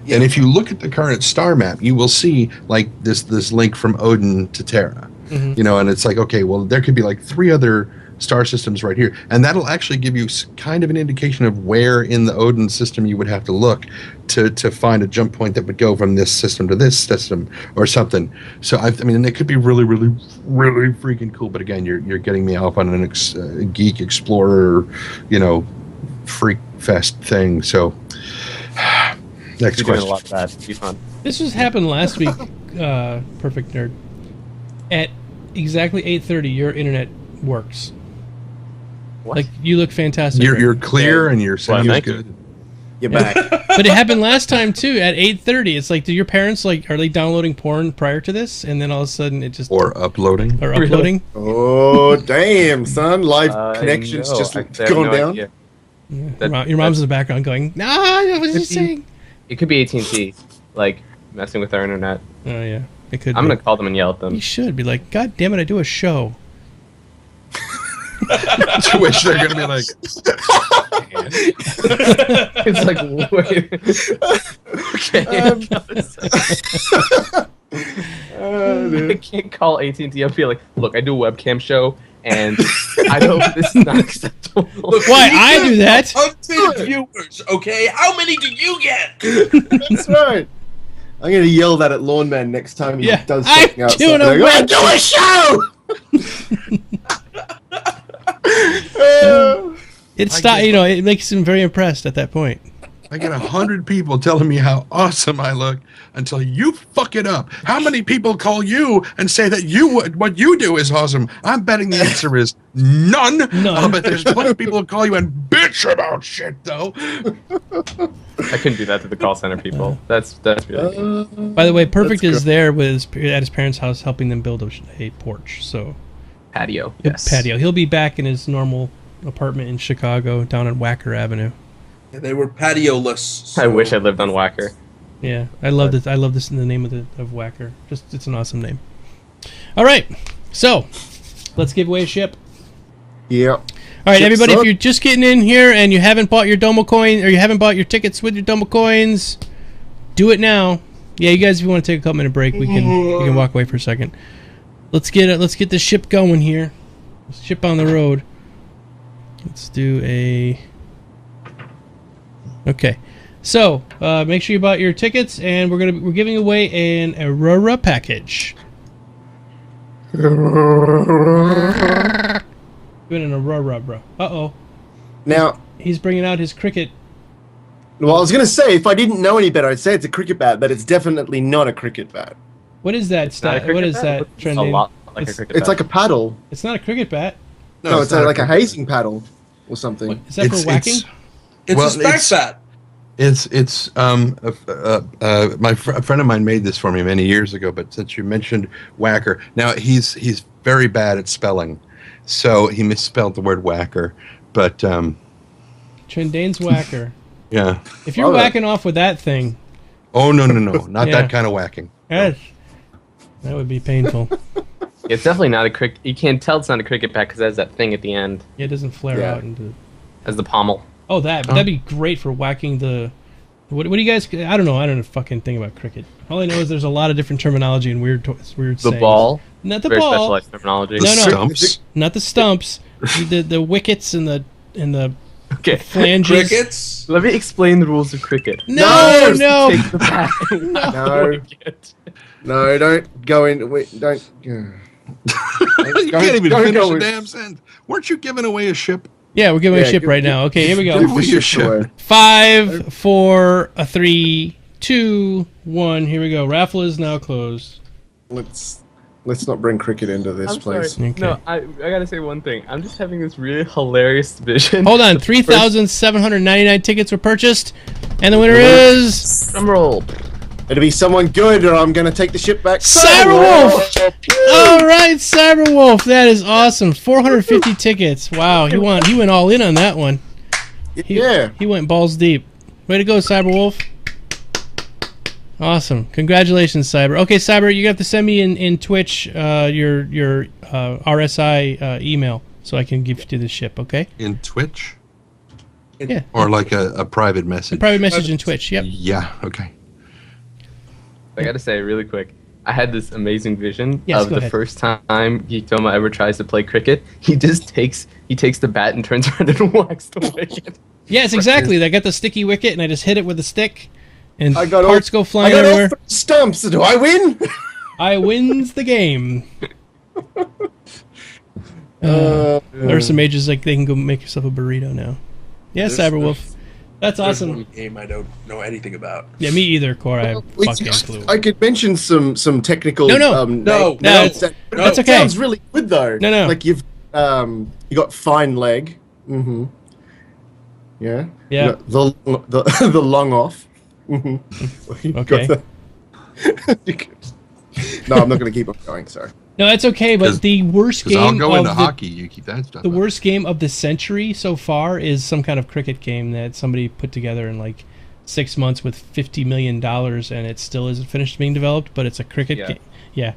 Yeah. And if you look at the current star map, you will see like this link from Odin to Terra. Mhm. You know, and it's like, okay, well, there could be like 3 other star systems right here, and that'll actually give you kind of an indication of where in the Odin system you would have to look to find a jump point that would go from this system to this system or something. So I mean, it could be really, really, really freaking cool. But again, you're getting me off on an geek explorer, you know, freak fest thing. So next We're doing a question. lot of that. It'd be fun. This just happened last week. Perfect Nerd. At exactly 8:30, your internet works. What? Like you look fantastic. You're clear and your sound is thank you. good. You're back. But it happened last time too. At 8:30, it's like, do your parents are they downloading porn prior to this, and then all of a sudden it just Or uploading. or uploading? Oh damn, son! Live connections No, just I have going no down. idea. Your mom's in the background going, "Nah, what was you saying?" It could be AT&T, like messing with our internet. Oh yeah, it could. I'm be. gonna call them and yell at them. You should be like, God damn it! I do a show. To which they're going to be like, It's like, wait. Okay. I can't call AT&T up and be like, look, I do a webcam show, and I know this is not acceptable. Look, Why? we I do that. 100 viewers, okay? How many do you get? That's right. I'm going to yell that at Lawn Man next time he Yeah, does I'm something outside. doing a I go, I web- do a show! It makes him very impressed at that point. I get 100 people telling me how awesome I look until you fuck it up. How many people call you and say that what you do is awesome? I'm betting the answer is none. None. But there's plenty of people who call you and bitch about shit, though. I couldn't do that to the call center people. That's really By the way, Perfect That's is there with at his parents' house helping them build a porch. So patio. a Yes. patio. He'll be back in his normal apartment in Chicago, down on Wacker Avenue. And they were patioless. I wish I lived on Whacker. Yeah, I love this. I love this in the name of Wacker. Just it's an awesome name. All right, so let's give away a ship. Yeah. All right, Ship's everybody, up. if you're just getting in here and you haven't bought your Domo coin or you haven't bought your tickets with your Domo coins, do it now. Yeah, you guys, if you want to take a couple minute break, we can walk away for a second. Let's get the ship going here. Ship on the road. Let's do a. Okay, so make sure you bought your tickets, and we're giving away an Aurora package. Doing an Aurora, bro. Uh-oh. Now, He's bringing out his cricket. well, I was going to say, if I didn't know any better, I'd say it's a cricket bat, but it's definitely not a cricket bat. What is that? Not a cricket What is bat? that? Looks Trendane? a lot like It's- a cricket It's bat. like a paddle. It's not a cricket bat. No, it's not like a cricket. hazing paddle or something. What, is that for whacking? It's Well, a spax bat. It's a friend of mine made this for me many years ago, but since you mentioned whacker, now he's very bad at spelling, so he misspelled the word whacker, but Trendane's whacker. yeah. If you're Love it. whacking off with that thing, Oh no, not Yeah. that kind of whacking. that would be painful. It's definitely not a cricket. You can't tell it's not a cricket bat because it has that thing at the end Yeah, it doesn't flare Yeah. out into. as the pommel. Oh, that'd be great for whacking the. What do you guys? I don't know. I don't know a fucking thing about cricket. All I know is there's a lot of different terminology and weird The sayings. ball. Not the Very ball. specialized terminology. The No, no. stumps. Not the stumps. the wickets and the Okay. flanges. Crickets. Let me explain the rules of cricket. No. Take the bat. No. No, don't go in. Wait, don't. You can't even don't finish go the with- damn sentence. Weren't you giving away a ship? Yeah, we're giving a Yeah, ship give- right now. Okay, here we give go. away your Ship ship. away. 5, 4, 3, 2, 1. Here we go. Raffle is now closed. Let's not bring cricket into this I'm sorry. place. Okay. No, I gotta say one thing. I'm just having this really hilarious vision. Hold on. 3,799 tickets were purchased, and the winner is Drum roll. It'll be someone good, or I'm gonna take the ship back. Cyberwolf. All right, Cyberwolf. That is awesome. 450 tickets. Wow, he went all in on that one. Yeah. He went balls deep. Way to go, Cyberwolf. Awesome. Congratulations, Cyber. Okay, Cyber, you have to send me in Twitch your RSI email so I can give you the ship, okay? In Twitch? Yeah. Or like a private message? Private message in Twitch. Yep. Yeah, okay. I gotta say really quick. I had this amazing vision Yes, of go the ahead. first time Geekdomo ever tries to play cricket. He takes the bat and turns around and whacks the wicket. Yes, exactly. I got the sticky wicket and I just hit it with a stick, and I got parts go I flying got everywhere. all 3 stumps. Do I win? I wins the game. There's some ages like they can go make yourself a burrito now. Yeah, Cyberwolf. That's There's awesome. one game I don't know anything about. Yeah, me either, Core. I have We- fucking clue. I could mention some technical. No, no. No, names no, that- no. That's It okay. sounds really good though. No, no. Like you got fine leg. Mm-hmm. Yeah. Yeah. You got the long off. Mm-hmm. You got Okay. no, I'm not going to keep on going. Sorry. No, that's okay. But the worst Because game I'll go into of hockey. You keep that stuff. the up. worst game of the century so far is some kind of cricket game that somebody put together in like 6 months with $50 million, and it still isn't finished being developed. But it's a cricket Yeah. game. Yeah,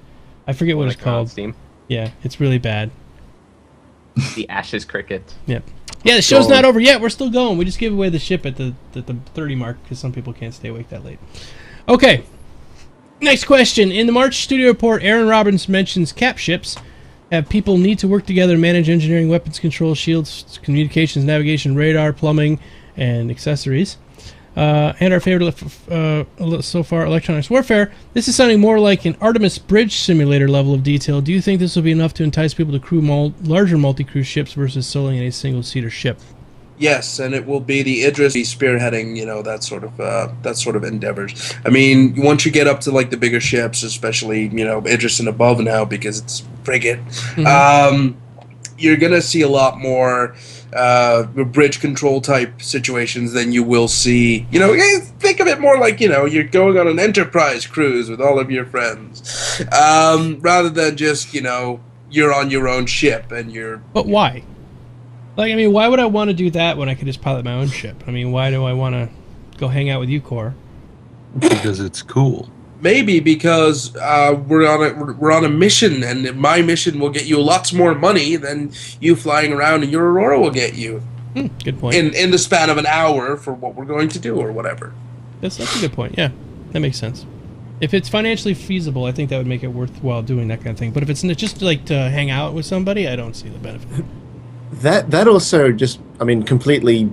I forget what it's Like, on called. Steam. Yeah, it's really bad. The Ashes cricket. Yep. Yeah, the show's not over yet. We're still going. We just gave away the ship at the 30 mark because some people can't stay awake that late. Okay. Next question. In the March studio report, Aaron Robbins mentions cap ships have people need to work together to manage engineering, weapons control, shields, communications, navigation, radar, plumbing, and accessories. And our favorite so far, electronics warfare. This is sounding more like an Artemis Bridge simulator level of detail. Do you think this will be enough to entice people to crew larger multi-crew ships versus soloing in a single-seater ship? Yes, and it will be the Idris spearheading, that sort of endeavors. I mean, once you get up to like the bigger ships, especially Idris and above now because it's frigate, you're gonna see a lot more bridge control type situations than you will see. Think of it more like you're going on an Enterprise cruise with all of your friends, rather than just you're on your own ship and you're. But why? Like, I mean, why would I want to do that when I could just pilot my own ship? I mean, why do I want to go hang out with you, Core? Because it's cool. Maybe because we're on a mission, and my mission will get you lots more money than you flying around, and your Aurora will get you. Good point. In the span of an hour for what we're going to do or whatever. That's a good point. Yeah, that makes sense. If it's financially feasible, I think that would make it worthwhile doing that kind of thing. But if it's just like to hang out with somebody, I don't see the benefit. That also just, completely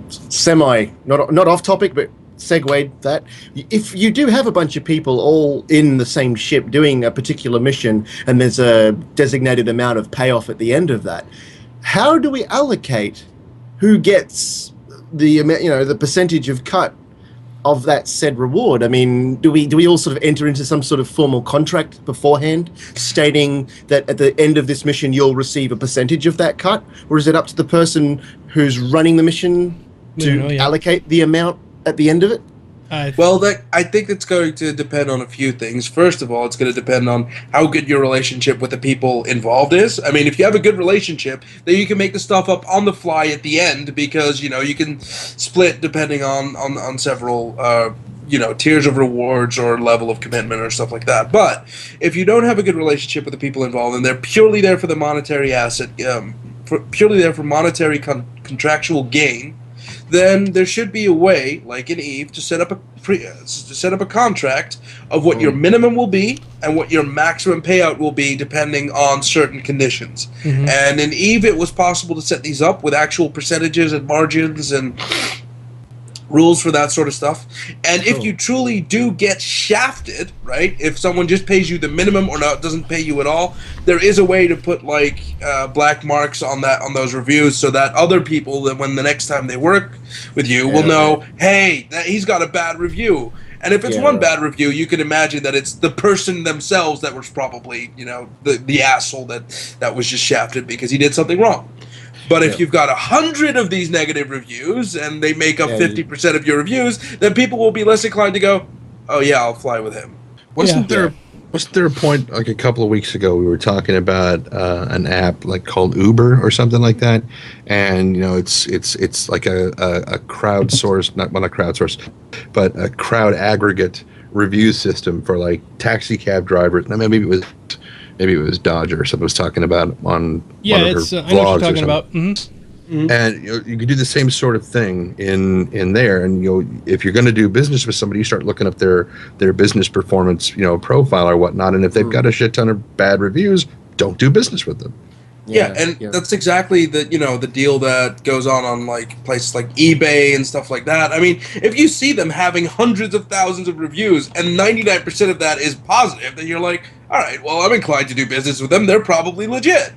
not off topic, but segued that. If you do have a bunch of people all in the same ship doing a particular mission, and there's a designated amount of payoff at the end of that, how do we allocate who gets the percentage of cut of that said reward? I mean, do we all sort of enter into some sort of formal contract beforehand stating that at the end of this mission you'll receive a percentage of that cut? Or is it up to the person who's running the mission to allocate the amount at the end of it? I think it's going to depend on a few things. First of all, it's going to depend on how good your relationship with the people involved is. I mean, if you have a good relationship, then you can make the stuff up on the fly at the end because, you can split depending on several, tiers of rewards or level of commitment or stuff like that. But if you don't have a good relationship with the people involved and they're purely there for the monetary asset, purely there for monetary contractual gain, then there should be a way, like in Eve, to set up a contract of what your minimum will be and what your maximum payout will be, depending on certain conditions. And in Eve, it was possible to set these up with actual percentages and margins and rules for that sort of stuff. And if you truly do get shafted, right, if someone just pays you the minimum or doesn't pay you at all, there is a way to put black marks on those reviews so that other people, that when the next time they work with you, will know, hey, he's got a bad review. And if it's one bad review, you can imagine that it's the person themselves that was probably, the asshole that was just shafted because he did something wrong. But if you've got 100 of these negative reviews and they make up 50% of your reviews, then people will be less inclined to go, oh yeah, I'll fly with him. Wasn't there a point like a couple of weeks ago we were talking about an app like called Uber or something like that, and it's like a crowdsourced, not crowdsourced, but a crowd aggregate review system for like taxi cab drivers. Now maybe it was Dodger or something was talking about on one of her vlogs. I know what you're talking about. And you can do the same sort of thing in there. And if you're going to do business with somebody, you start looking up their business performance, profile or whatnot. And if they've got a shit ton of bad reviews, don't do business with them. That's exactly the deal that goes on like places like eBay and stuff like that. I mean, if you see them having hundreds of thousands of reviews and 99% of that is positive, then you're like, all right, well, I'm inclined to do business with them. They're probably legit.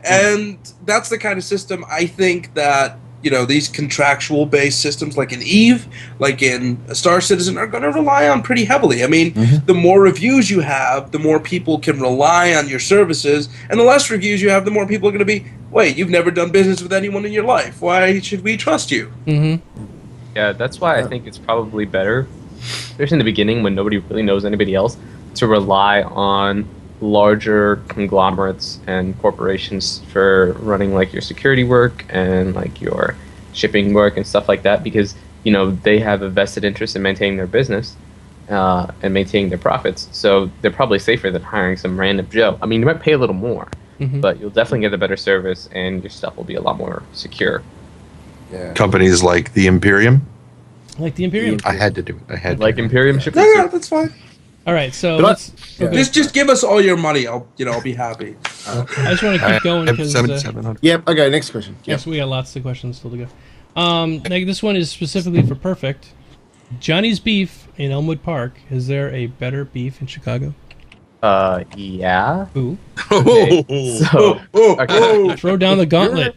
And that's the kind of system I think that these contractual based systems like in Eve, like in Star Citizen, are going to rely on pretty heavily. I mean, the more reviews you have, the more people can rely on your services, and the less reviews you have, the more people are going to be, wait, you've never done business with anyone in your life. Why should we trust you? Yeah, that's why I think it's probably better, especially in the beginning when nobody really knows anybody else, to rely on larger conglomerates and corporations for running like your security work and like your shipping work and stuff like that, because they have a vested interest in maintaining their business and maintaining their profits, so they're probably safer than hiring some random Joe. I mean, you might pay a little more, but you'll definitely get a better service, and your stuff will be a lot more secure. Yeah. Companies like the Imperium. Like the Imperium. I had to do it. I had Like to. Imperium shipping. Yeah, that's fine. All right, so But I- let's. Okay. Just give us all your money. I'll be happy. I just want to keep going because 7,700. Yep. Okay. Next question. Yep. yes, we got lots of questions still to go. Like this one is specifically for Perfect. Johnny's Beef in Elmwood Park. Is there a better beef in Chicago? Yeah. Ooh. Okay. So, okay. Throw down the gauntlet.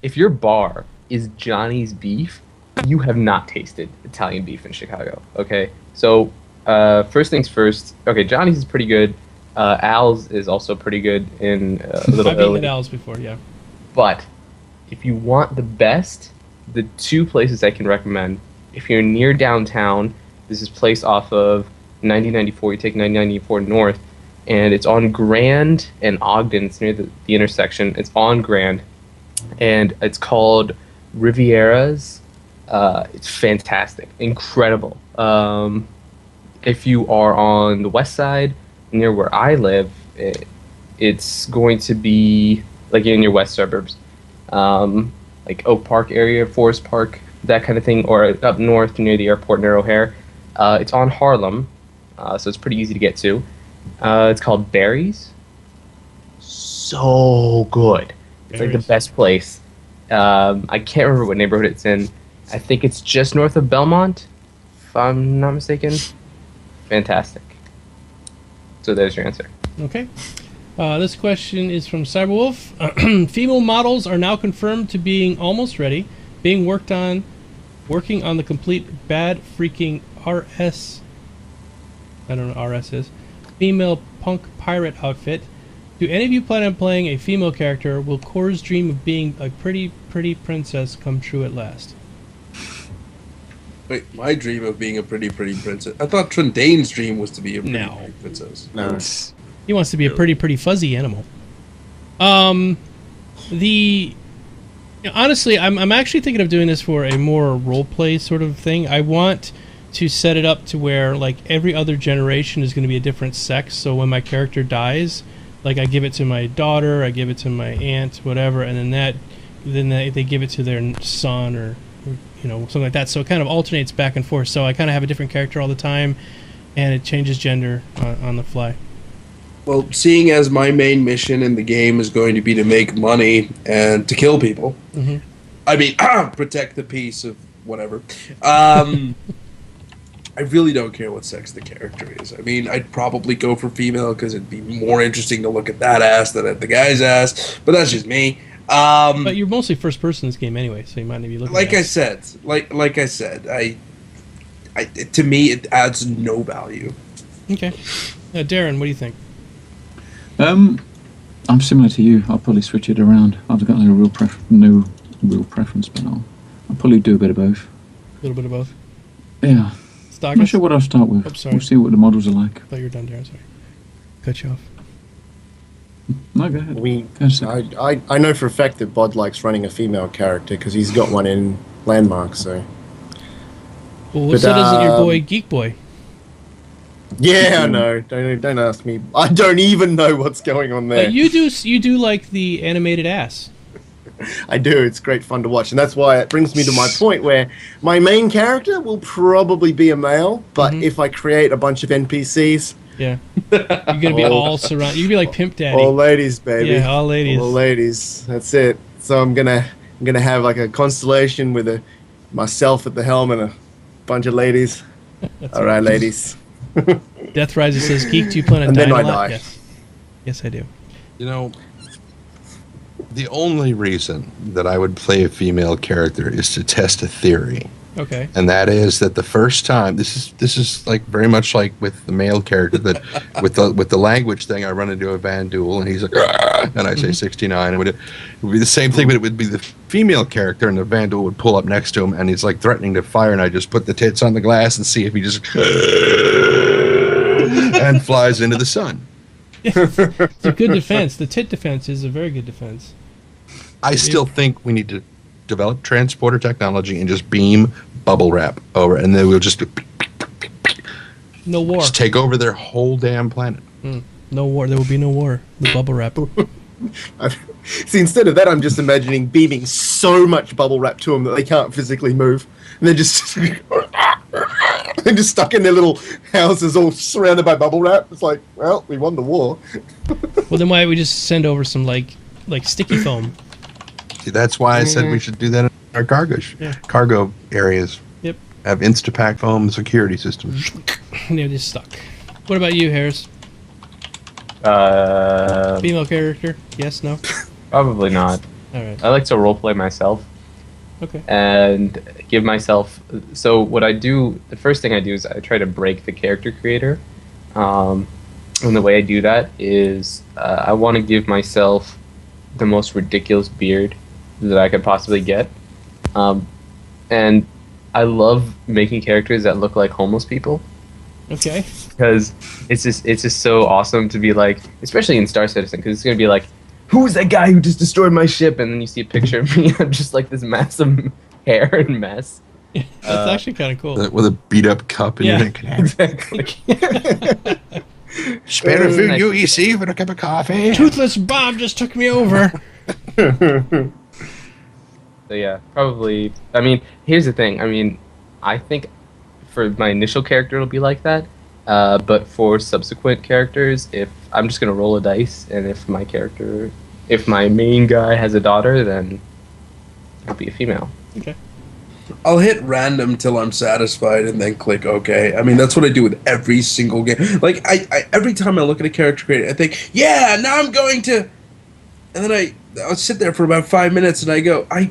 If your bar is Johnny's Beef, you have not tasted Italian beef in Chicago. Okay. So, first things first. Okay, Johnny's is pretty good. Al's is also pretty good in Little I've eaten Italy. at Al's before, yeah. But if you want the best, the two places I can recommend, if you're near downtown, this is placed off of 9094. You take 9094 north, and it's on Grand and Ogden. It's near the intersection. It's on Grand, and it's called Riviera's. It's fantastic, incredible. If you are on the west side, near where I live, it's going to be like in your west suburbs, like Oak Park area, Forest Park, that kind of thing, or up north near the airport near O'Hare. It's on Harlem, so it's pretty easy to get to. It's called Barry's. So good. It's like the Barry's. best place. I can't remember what neighborhood it's in. I think it's just north of Belmont, if I'm not mistaken. Fantastic. So there's your answer. Okay. This question is from Cyberwolf. Female models are now confirmed to being almost ready, being working on the complete bad freaking RS. I don't know what RS is. Female punk pirate outfit. Do any of you plan on playing a female character? Will Core's dream of being a pretty princess come true at last? Wait, my dream of being a pretty princess. I thought Trendane's dream was to be a No. pretty princess. No. He wants to be a pretty fuzzy animal. Honestly, I'm actually thinking of doing this for a more role play sort of thing. I want to set it up to where like every other generation is going to be a different sex. So when my character dies, like I give it to my daughter, I give it to my aunt, whatever, and then they give it to their son or something like that. So it kind of alternates back and forth. So I kind of have a different character all the time, and it changes gender on the fly. Well, seeing as my main mission in the game is going to be to make money and to kill people, I mean, protect the peace of whatever, I really don't care what sex the character is. I mean, I'd probably go for female because it'd be more interesting to look at that ass than at the guy's ass, but that's just me. But you're mostly first person in this game anyway, so you might not be looking. Like I said, to me it adds no value. Okay, Darren, what do you think? I'm similar to you. I'll probably switch it around. I've got no real preference, but I'll probably do a bit of both. A little bit of both. Yeah. SgtStakas? I'm not sure what I'll start with. Oh, sorry. We'll see what the models are like. I thought you were done, Darren. Sorry, cut you off. No, go ahead. I know for a fact that Bod likes running a female character because he's got one in Landmark. So Well, so doesn't your boy Geek Boy? yeah, I know. Don't ask me. I don't even know what's going on there. But you do like the animated ass. I do. It's great fun to watch, and that's why it brings me to my point where my main character will probably be a male, but if I create a bunch of NPCs, Yeah, you're gonna be all surrounded. You're gonna be like Pimp Daddy. all ladies, baby. Yeah, all ladies. All ladies. That's it. So I'm gonna have like a constellation with myself at the helm and a bunch of ladies. All right, ladies. Death Riser says, "Geek, do you plan on And then dying a I lot?" die. Yes, yes, I do. You know, the only reason that I would play a female character is to test a theory. Okay. And that is that the first time this is like very much like with the male character that with the language thing, I run into a Vandul and he's like, "Argh," and I say 69. It would be the same thing, but it would be the female character and the Vandul would pull up next to him and he's like threatening to fire, and I just put the tits on the glass and see if he just and flies into the sun. It's a good defense. The tit defense is a very good defense. I still think we need to develop transporter technology and just beam bubble wrap over, and then we'll just No war. take over their whole damn planet. No war. There will be no war. The bubble wrap. See, instead of that, I'm just imagining beaming so much bubble wrap to them that they can't physically move, and they're just they're just stuck in their little houses, all surrounded by bubble wrap. It's like, well, we won the war. Well, then why don't we just send over some like sticky foam? See, that's why I said we should do that in our cargo areas. Yep. Have Instapack foam security systems. And they're just stuck. What about you, Harris? Female character? Yes, no? Probably not. All right. I like to roleplay myself. Okay. And give myself. So what I do, the first thing I do is I try to break the character creator. And the way I do that is I want to give myself the most ridiculous beard that I could possibly get. And I love making characters that look like homeless people. Okay. Because it's just so awesome to be like, especially in Star Citizen, because it's gonna be like, who's that guy who just destroyed my ship? And then you see a picture of me, I'm just like this massive hair and mess. That's actually kind of cool. With a beat up cup in your neck. Exactly. Spare a few UEC for a cup of coffee. Toothless Bob just took me over. So yeah, probably. I mean, here's the thing. I mean, I think for my initial character it'll be like that. But for subsequent characters, if I'm just gonna roll a dice, and if my main guy has a daughter, then it'll be a female. Okay. I'll hit random till I'm satisfied and then click OK. I mean, that's what I do with every single game. Like, I every time I look at a character creator, I think, yeah, now I'm going to... And then I'll sit there for about 5 minutes and I go, I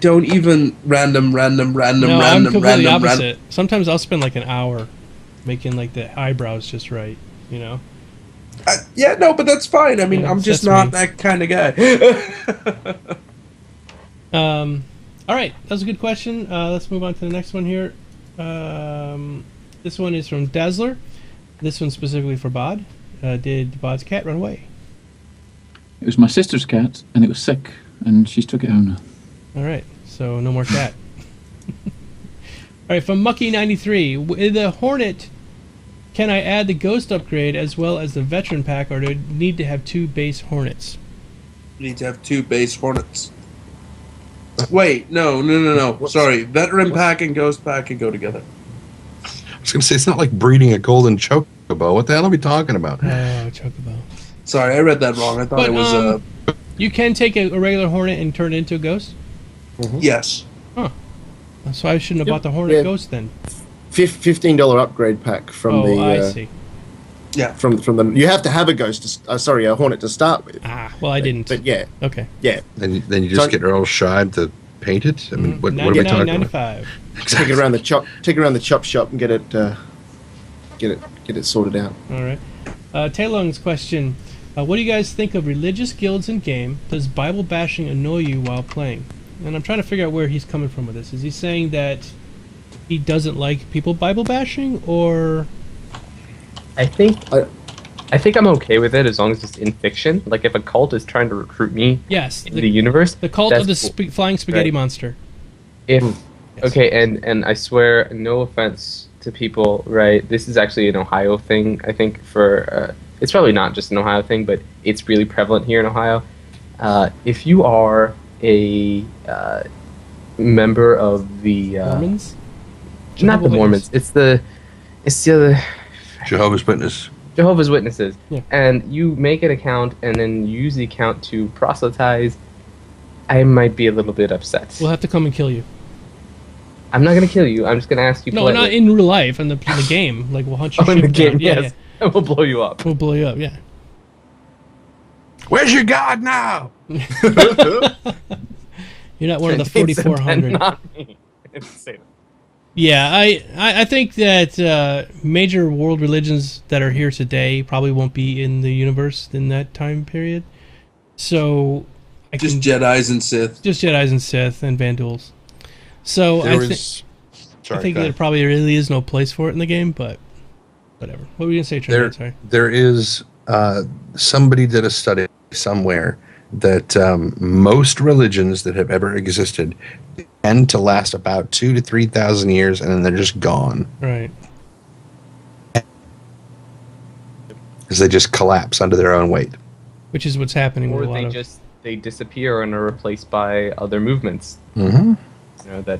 don't even random. No, I'm completely opposite. Sometimes I'll spend like an hour making like the eyebrows just right, you know? Yeah, no, but that's fine. I mean, Yeah, I'm just that's not that kind of guy. All right, that was a good question. Let's move on to the next one here. This one is from Dazzler. This one's specifically for Bod. Did Bod's cat run away? It was my sister's cat, and it was sick, and she's took it home now. All right, so no more cat. All right, from Mucky93. With the Hornet, can I add the Ghost upgrade as well as the Veteran pack, or do I need to have 2 base Hornets? You need to have 2 base Hornets. Wait, no. Sorry, Veteran pack and Ghost pack can go together. I was going to say, it's not like breeding a golden chocobo. What the hell are we talking about? Oh, Chocobo. Sorry, I read that wrong. I thought it was You can take a regular Hornet and turn it into a Ghost? Yes. Huh. So I shouldn't have bought the Hornet Ghost then. $15 upgrade pack from the. I see. Yeah. From the, you have to have a Ghost. A Hornet to start with. Well, I didn't. But yeah. Okay. Yeah. Then you just get Earl Scheib to paint it. I mean, what are we talking about? $99.95. Exactly. Take it around the chop shop and get it sorted out. All right. Taylong's question: what do you guys think of religious guilds in game? Does Bible bashing annoy you while playing? And I'm trying to figure out where he's coming from with this. Is he saying that he doesn't like people Bible bashing, or? I think I'm okay with it as long as it's in fiction. Like if a cult is trying to recruit me, Yes, in the universe, the cult of the cool. flying spaghetti Right. monster. If Yes. okay, and I swear, no offense to people, right? This is actually an Ohio thing. I think for it's probably not just an Ohio thing, but it's really prevalent here in Ohio. If you are a member of the Mormons? not the Jehovah's Mormons, it's the other Jehovah's Witness. Jehovah's Witnesses, Yeah. and you make an account and then you use the account to proselytize, I might be a little bit upset. We'll have to come and kill you. I'm not going to kill you. I'm just going to ask you. No, politely. not in real life. In the game, like we'll hunt you. Oh, in the game, yes. And we'll blow you up. We'll blow you up. Yeah. Where's your God now? You're not one of the 4,400. Not me. Say that. Yeah, I think that major world religions that are here today probably won't be in the universe in that time period. So Just Jedis and Sith. Just Jedis and Sith and Vanduls. So I think there probably really is no place for it in the game, but whatever. What were you gonna say, Trendane? Sorry. There is somebody did a study somewhere that most religions that have ever existed tend to last about 2,000 to 3,000 years, and then they're just gone Right. because they just collapse under their own weight. which is what's happening or with a lot they of. just they disappear and are replaced by other movements. Mm-hmm. You know, that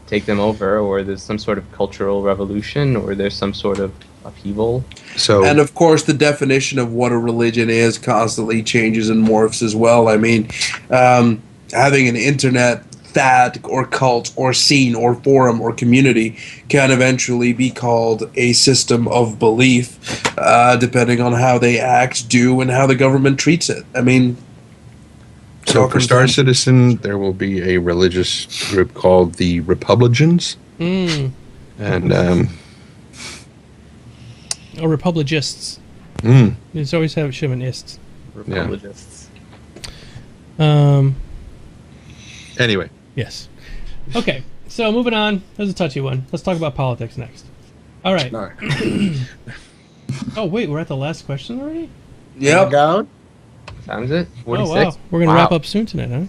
take them over, or there's some sort of cultural revolution, or there's some sort of upheaval. So, And of course, the definition of what a religion is constantly changes and morphs as well. I mean, having an internet fad or cult or scene or forum or community can eventually be called a system of belief, depending on how they act, do, and how the government treats it. I mean, so for Star Citizen, there will be a religious group called the Republicans, and Or Republigists. It's always should have an ist. Republigists. Anyway. Yes. Okay, so moving on. There's a touchy one. Let's talk about politics next. All right. No. Oh, wait, we're at the last question already? Yep. Going? Sounds it. Oh, 46. wow. We're going to wrap up soon tonight, huh?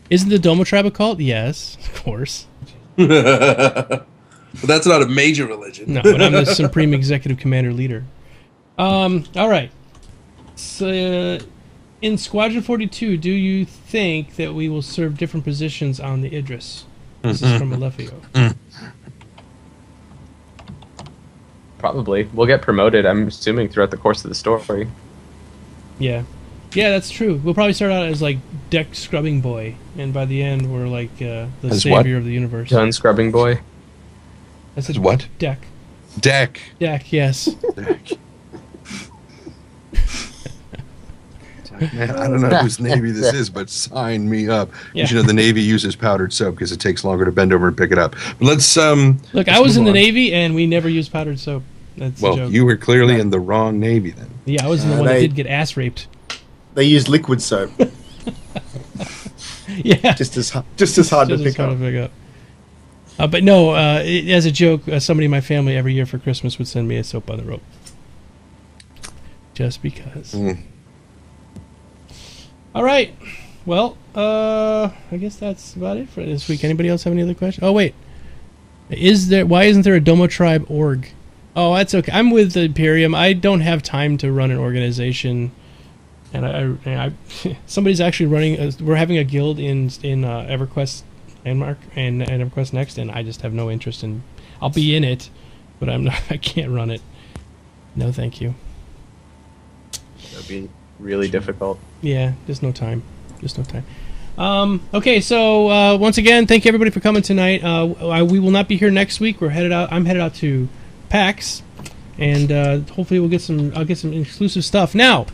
Isn't the Domo tribe a cult? Yes, of course. But that's not a major religion. No, but I'm the Supreme Executive Commander Leader. All right. So, in Squadron 42, do you think that we will serve different positions on the Idris? This is from Alefio. Probably. We'll get promoted, I'm assuming, throughout the course of the story. Yeah. Yeah, that's true. We'll probably start out as, like, deck scrubbing boy, and by the end, we're, like, the As savior what? of the universe. Gun scrubbing boy. I said As what? Deck. Deck. Deck, yes. Deck. Man, I don't know whose Navy this is, but sign me up. Yeah. You should know the Navy uses powdered soap because it takes longer to bend over and pick it up. But let's Look, I was in the Navy, and we never used powdered soap. That's a well, joke. you were clearly in the wrong Navy then. Yeah, I was in the one that did get ass raped. They use liquid soap. Yeah. just as hard to pick up. But no, as a joke, somebody in my family every year for Christmas would send me a soap on the rope. Just because. All right. Well, I guess that's about it for this week. Anybody else have any other questions? Oh, wait. Why isn't there a Domo Tribe org? Oh, that's okay. I'm with the Imperium. I don't have time to run an organization. And I somebody's actually running. We're having a guild in EverQuest Landmark and EverQuest Next, and I just have no interest in. I'll be in it, but I'm not. I can't run it. No, thank you. That'd be really difficult. Yeah, just no time. Just no time. Okay, so once again, thank you everybody for coming tonight. We will not be here next week. I'm headed out to PAX, and hopefully I'll get some exclusive stuff. Now,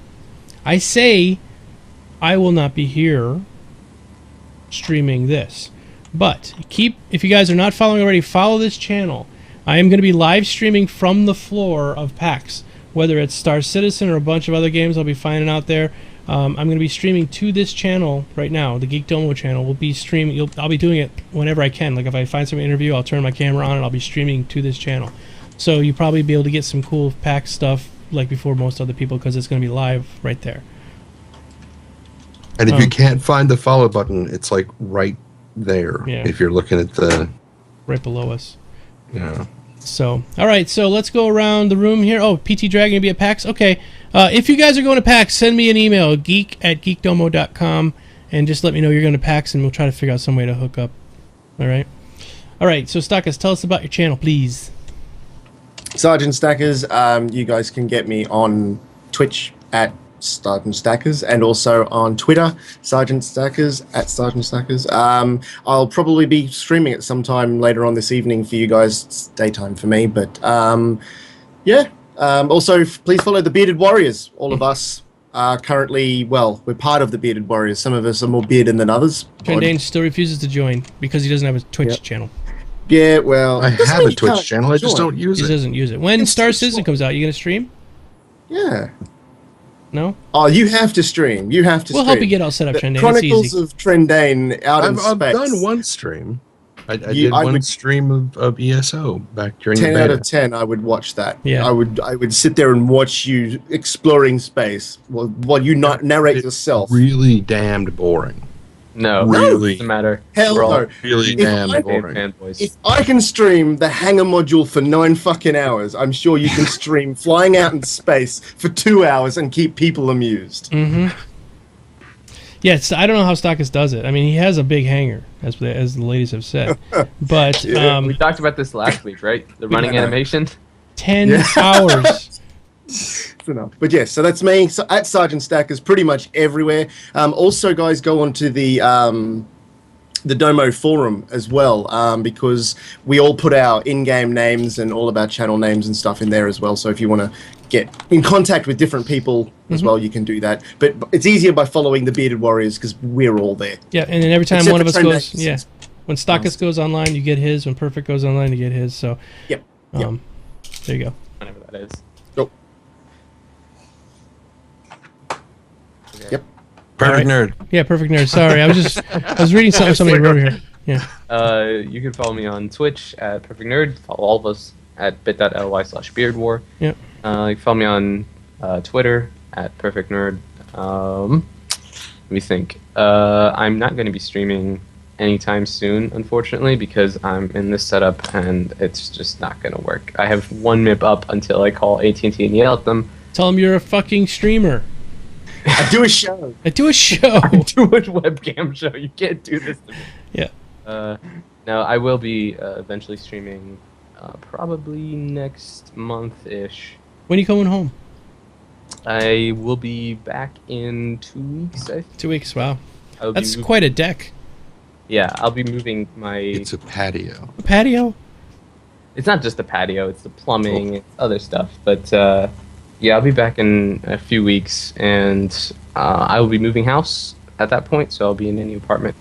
I say I will not be here streaming this, but if you guys are not following already, follow this channel. I am going to be live streaming from the floor of PAX, whether it's Star Citizen or a bunch of other games I'll be finding out there. I'm going to be streaming to this channel right now, the Geekdomo channel. We'll be streaming. I'll be doing it whenever I can. Like if I find some interview, I'll turn my camera on and I'll be streaming to this channel. So you'll probably be able to get some cool PAX stuff like before most other people because it's going to be live right there. And if you can't find the follow button, it's like right there. Yeah. If you're looking at the right below us. Yeah. So, all right. So let's go around the room here. Oh, PT Dragon gonna be at PAX. Okay. If you guys are going to PAX, send me an email, geek@geekdomo.com, and just let me know you're going to PAX, and we'll try to figure out some way to hook up. All right. All right. So, Stakas, tell us about your channel, please. SgtStakas, you guys can get me on Twitch at SgtStakas and also on Twitter, SgtStakas at SgtStakas. I'll probably be streaming it sometime later on this evening for you guys. It's daytime for me, but yeah. Also, please follow the Bearded Warriors. All of us are currently, well, we're part of the Bearded Warriors. Some of us are more bearded than others. Trendane still refuses to join because he doesn't have a Twitch channel. Yeah, well, I have a Twitch channel. I just don't use He it. doesn't use it. When Star Citizen comes out, you gonna stream? Yeah. No? Oh, you have to stream. You have to We'll stream. help you get all set up, Trendane. It's Chronicles easy. of Trendane out in I've space. done one stream. I did one stream of ESO back during 10 the out beta. of 10, I would watch that. Yeah. I would sit there and watch you exploring space while you not narrate yourself. Really damned boring. No, Really? doesn't matter. Hell We're all no. Really If damn I- boring. fanboys. If I can stream the Hanger module for 9 fucking hours, I'm sure you can stream flying out in space for 2 hours and keep people amused. Mm-hmm. Yeah, I don't know how Stakas does it. I mean, he has a big hanger, as the ladies have said. But We talked about this last week, right? The running animation. 10 hours. But yes, so that's me. So at SgtStakas, pretty much everywhere. Also, guys, go onto the Domo forum as well, because we all put our in-game names and all of our channel names and stuff in there as well. So if you want to get in contact with different people as well, you can do that. But it's easier by following the Bearded Warriors because we're all there. Yeah, and then every time Except one of for us goes, Trendane. when Stakas goes online, you get his. When Perfekt goes online, you get his. So, Yep. there you go. Whatever that is. Yep. Okay. Yep. Perfekt Nerd. Yeah, Perfekt Nerd. Sorry, I was reading something somebody wrote here. Yeah. You can follow me on Twitch at Perfekt Nerd. Follow all of us at bit.ly/beardwar. Yep. You can follow me on Twitter at Perfekt Nerd. Let me think. I'm not going to be streaming anytime soon, unfortunately, because I'm in this setup and it's just not going to work. I have one MIP up until I call AT&T and yell at them. Tell him you're a fucking streamer. I do a show. I do a show. Do a webcam show. You can't do this to me. Yeah. No, I will be eventually streaming probably next month-ish. When are you coming home? I will be back in 2 weeks, I think. 2 weeks. Wow. I'll be That's moving- quite a deck. Yeah, I'll be moving my... It's a patio. A patio? It's not just the patio, it's the plumbing and other stuff. But, yeah, I'll be back in a few weeks, and I will be moving house at that point, so I'll be in a new apartment.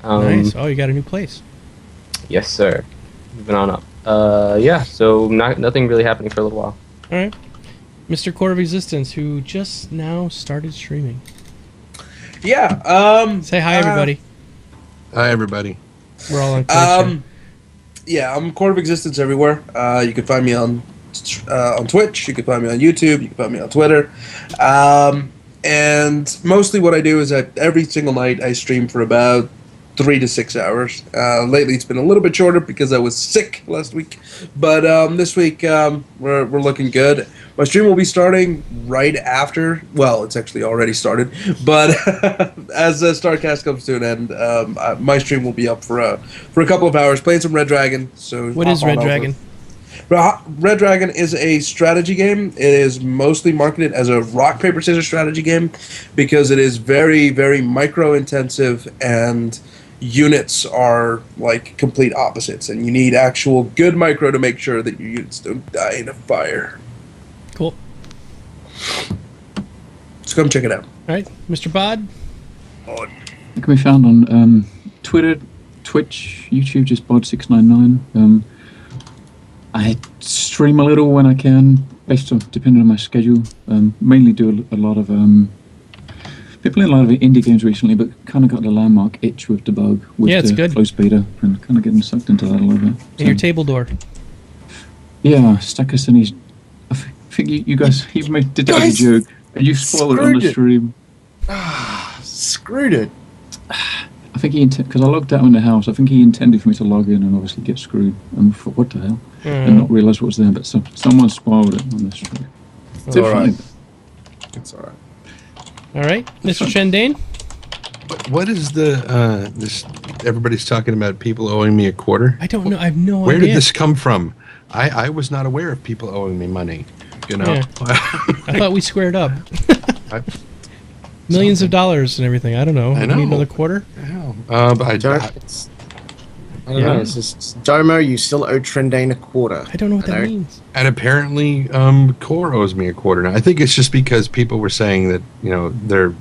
Nice. Oh, you got a new place. Yes, sir. Moving on up. Yeah, so nothing really happening for a little while. All right. Mr. Core of Existence, who just now started streaming. Yeah. Say hi, everybody. Hi, everybody. We're all on Twitch. Yeah, I'm Core of Existence everywhere. You can find me on Twitch. You can find me on YouTube. You can find me on Twitter. And mostly what I do is that every single night I stream for about 3 to 6 hours. Lately it's been a little bit shorter because I was sick last week. But this week we're looking good. My stream will be starting right after. Well, it's actually already started. But as StarCast comes to an end, my stream will be up for a couple of hours playing some Red Dragon. So What is Red Dragon? Red Dragon is a strategy game. It is mostly marketed as a rock, paper, scissors strategy game because it is very, very micro-intensive and units are like complete opposites. And you need actual good micro to make sure that your units don't die in a fire. Cool. So come check it out. All right. Mr. Bod? It can be found on Twitter, Twitch, YouTube, just bod699. I stream a little when I can, based on depending on my schedule. Mainly do a lot of been playing a lot of indie games recently, but kind of got the landmark itch with debug with Yeah, it's the good. close beta, and kind of getting sucked into that a little bit. In your table door. Yeah, Stakas and he's. I think you guys did that as a joke, and you spoiled it on the stream. Screwed it. I think he because I logged out in the house. I think he intended for me to log in and obviously get screwed. And thought, what the hell? And not realise what was there. But someone spoiled it on the stream. It's all right. Fine. It's all right. All right. Mr. Trendane? What is the this? Everybody's talking about people owing me a quarter. I don't know. I have no Where idea. did this come from? I was not aware of people owing me money. You know, Yeah. I thought we squared up. I- Millions of dollars and everything. I don't know. I We need know. another quarter? but I Don't, don't. I don't know. It's just, Domo, you still owe Trendane a quarter. I don't know what that Hello? means. And apparently, Core owes me a quarter now. I think it's just because people were saying that they're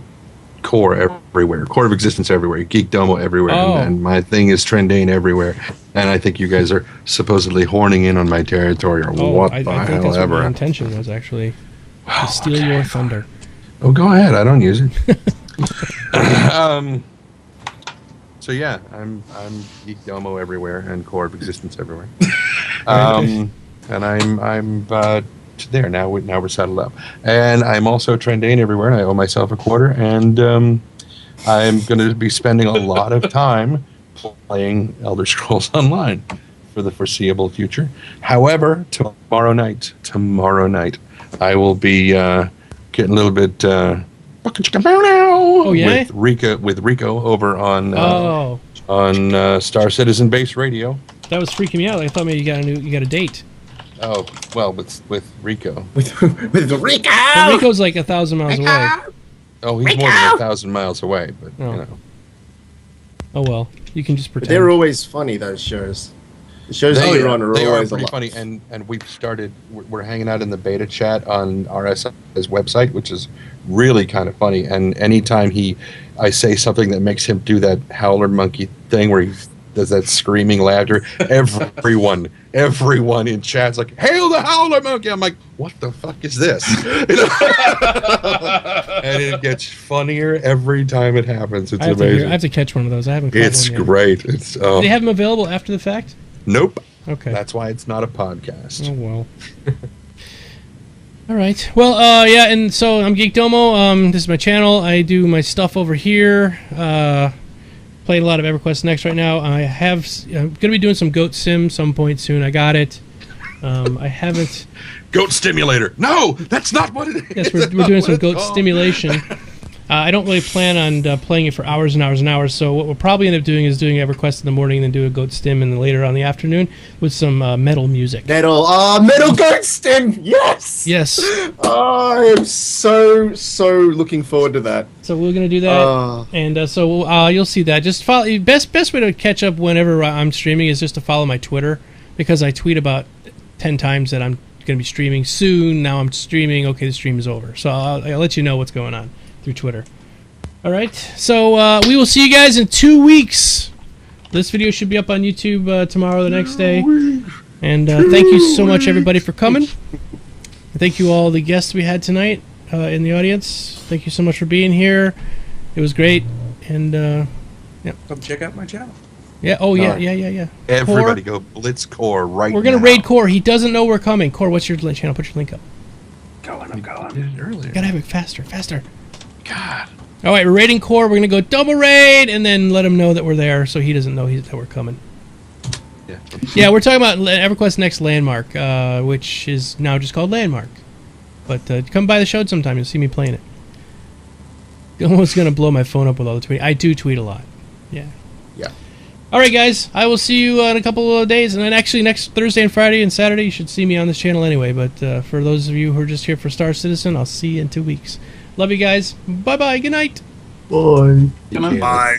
Core everywhere, Core of Existence everywhere, Geekdomo everywhere, Oh. and my thing is Trendane everywhere. And I think you guys are supposedly horning in on my territory, or what I the think hell that's what my ever. intention was, actually. To steal your thunder. Oh, go ahead. I don't use it. So yeah, I'm Geekdomo everywhere and Core of Existence everywhere. And I'm there now. Now we're settled up, and I'm also Trendane everywhere, and I owe myself a quarter. And I'm going to be spending a lot of time playing Elder Scrolls Online for the foreseeable future. However, tomorrow night, I will be getting a little bit yeah? with Rico over on Star Citizen Base Radio. That was freaking me out. I thought maybe you got a date. Oh, well, with Rico. With Rico. But Rico's like 1,000 miles away. Oh, he's more than 1,000 miles away, but you know. Oh well, you can just But pretend. they're always funny, those shows. The shows that you're on are they always are pretty funny, and we're hanging out in the beta chat on RSI's website, which is really kind of funny. And anytime I say something that makes him do that howler monkey thing where he does that screaming laughter, everyone in chat's like, "Hail the howler monkey!" I'm like, "What the fuck is this?" You know? And it gets funnier every time it happens. It's amazing. I have to catch one of those. I haven't caught It's one yet. great. Do they have them available after the fact? Nope. Okay. That's why it's not a podcast. Oh well. All right. Well, yeah, and so I'm Geekdomo. This is my channel. I do my stuff over here. Playing a lot of EverQuest Next right now. I'm going to be doing some Goat Sim some point soon. I got it. I haven't. Goat Stimulator. No, that's not what it is. Yes, we're doing some goat stimulation. I don't really plan on playing it for hours and hours and hours, so what we'll probably end up doing is doing EverQuest in the morning and then do a goat stim and then later on the afternoon with some metal music. Metal goat stim. Yes. Yes. Oh, I am so looking forward to that. So we're going to do that, and so you'll see that. Just follow. Best way to catch up whenever I'm streaming is just to follow my Twitter, because I tweet about 10 times that I'm going to be streaming soon. Now I'm streaming. Okay, the stream is over. So I'll let you know what's going on through Twitter. All right. So we will see you guys in 2 weeks. This video should be up on YouTube tomorrow, the next day. And thank you so much, everybody, for coming. Thank you all the guests we had tonight in the audience. Thank you so much for being here. It was great. And yeah. Come check out my channel. Yeah. Oh yeah. Everybody Core, go Blitz Core right now. we're gonna raid Core. He doesn't know we're coming. Core, what's your channel? Put your link up. I'm going. Did it earlier. Gotta have it faster. God. All right, we're raiding Core. We're gonna go double raid and then let him know that we're there, so he doesn't know that we're coming. Yeah. Yeah, we're talking about EverQuest Next Landmark, which is now just called Landmark. But come by the show sometime. You'll see me playing it. I'm almost gonna blow my phone up with all the tweets. I do tweet a lot. Yeah. Yeah. All right, guys. I will see you in a couple of days, and then actually next Thursday and Friday and Saturday you should see me on this channel anyway. But for those of you who are just here for Star Citizen, I'll see you in 2 weeks. Love you guys. Bye bye. Good night. Bye. Good night. Bye.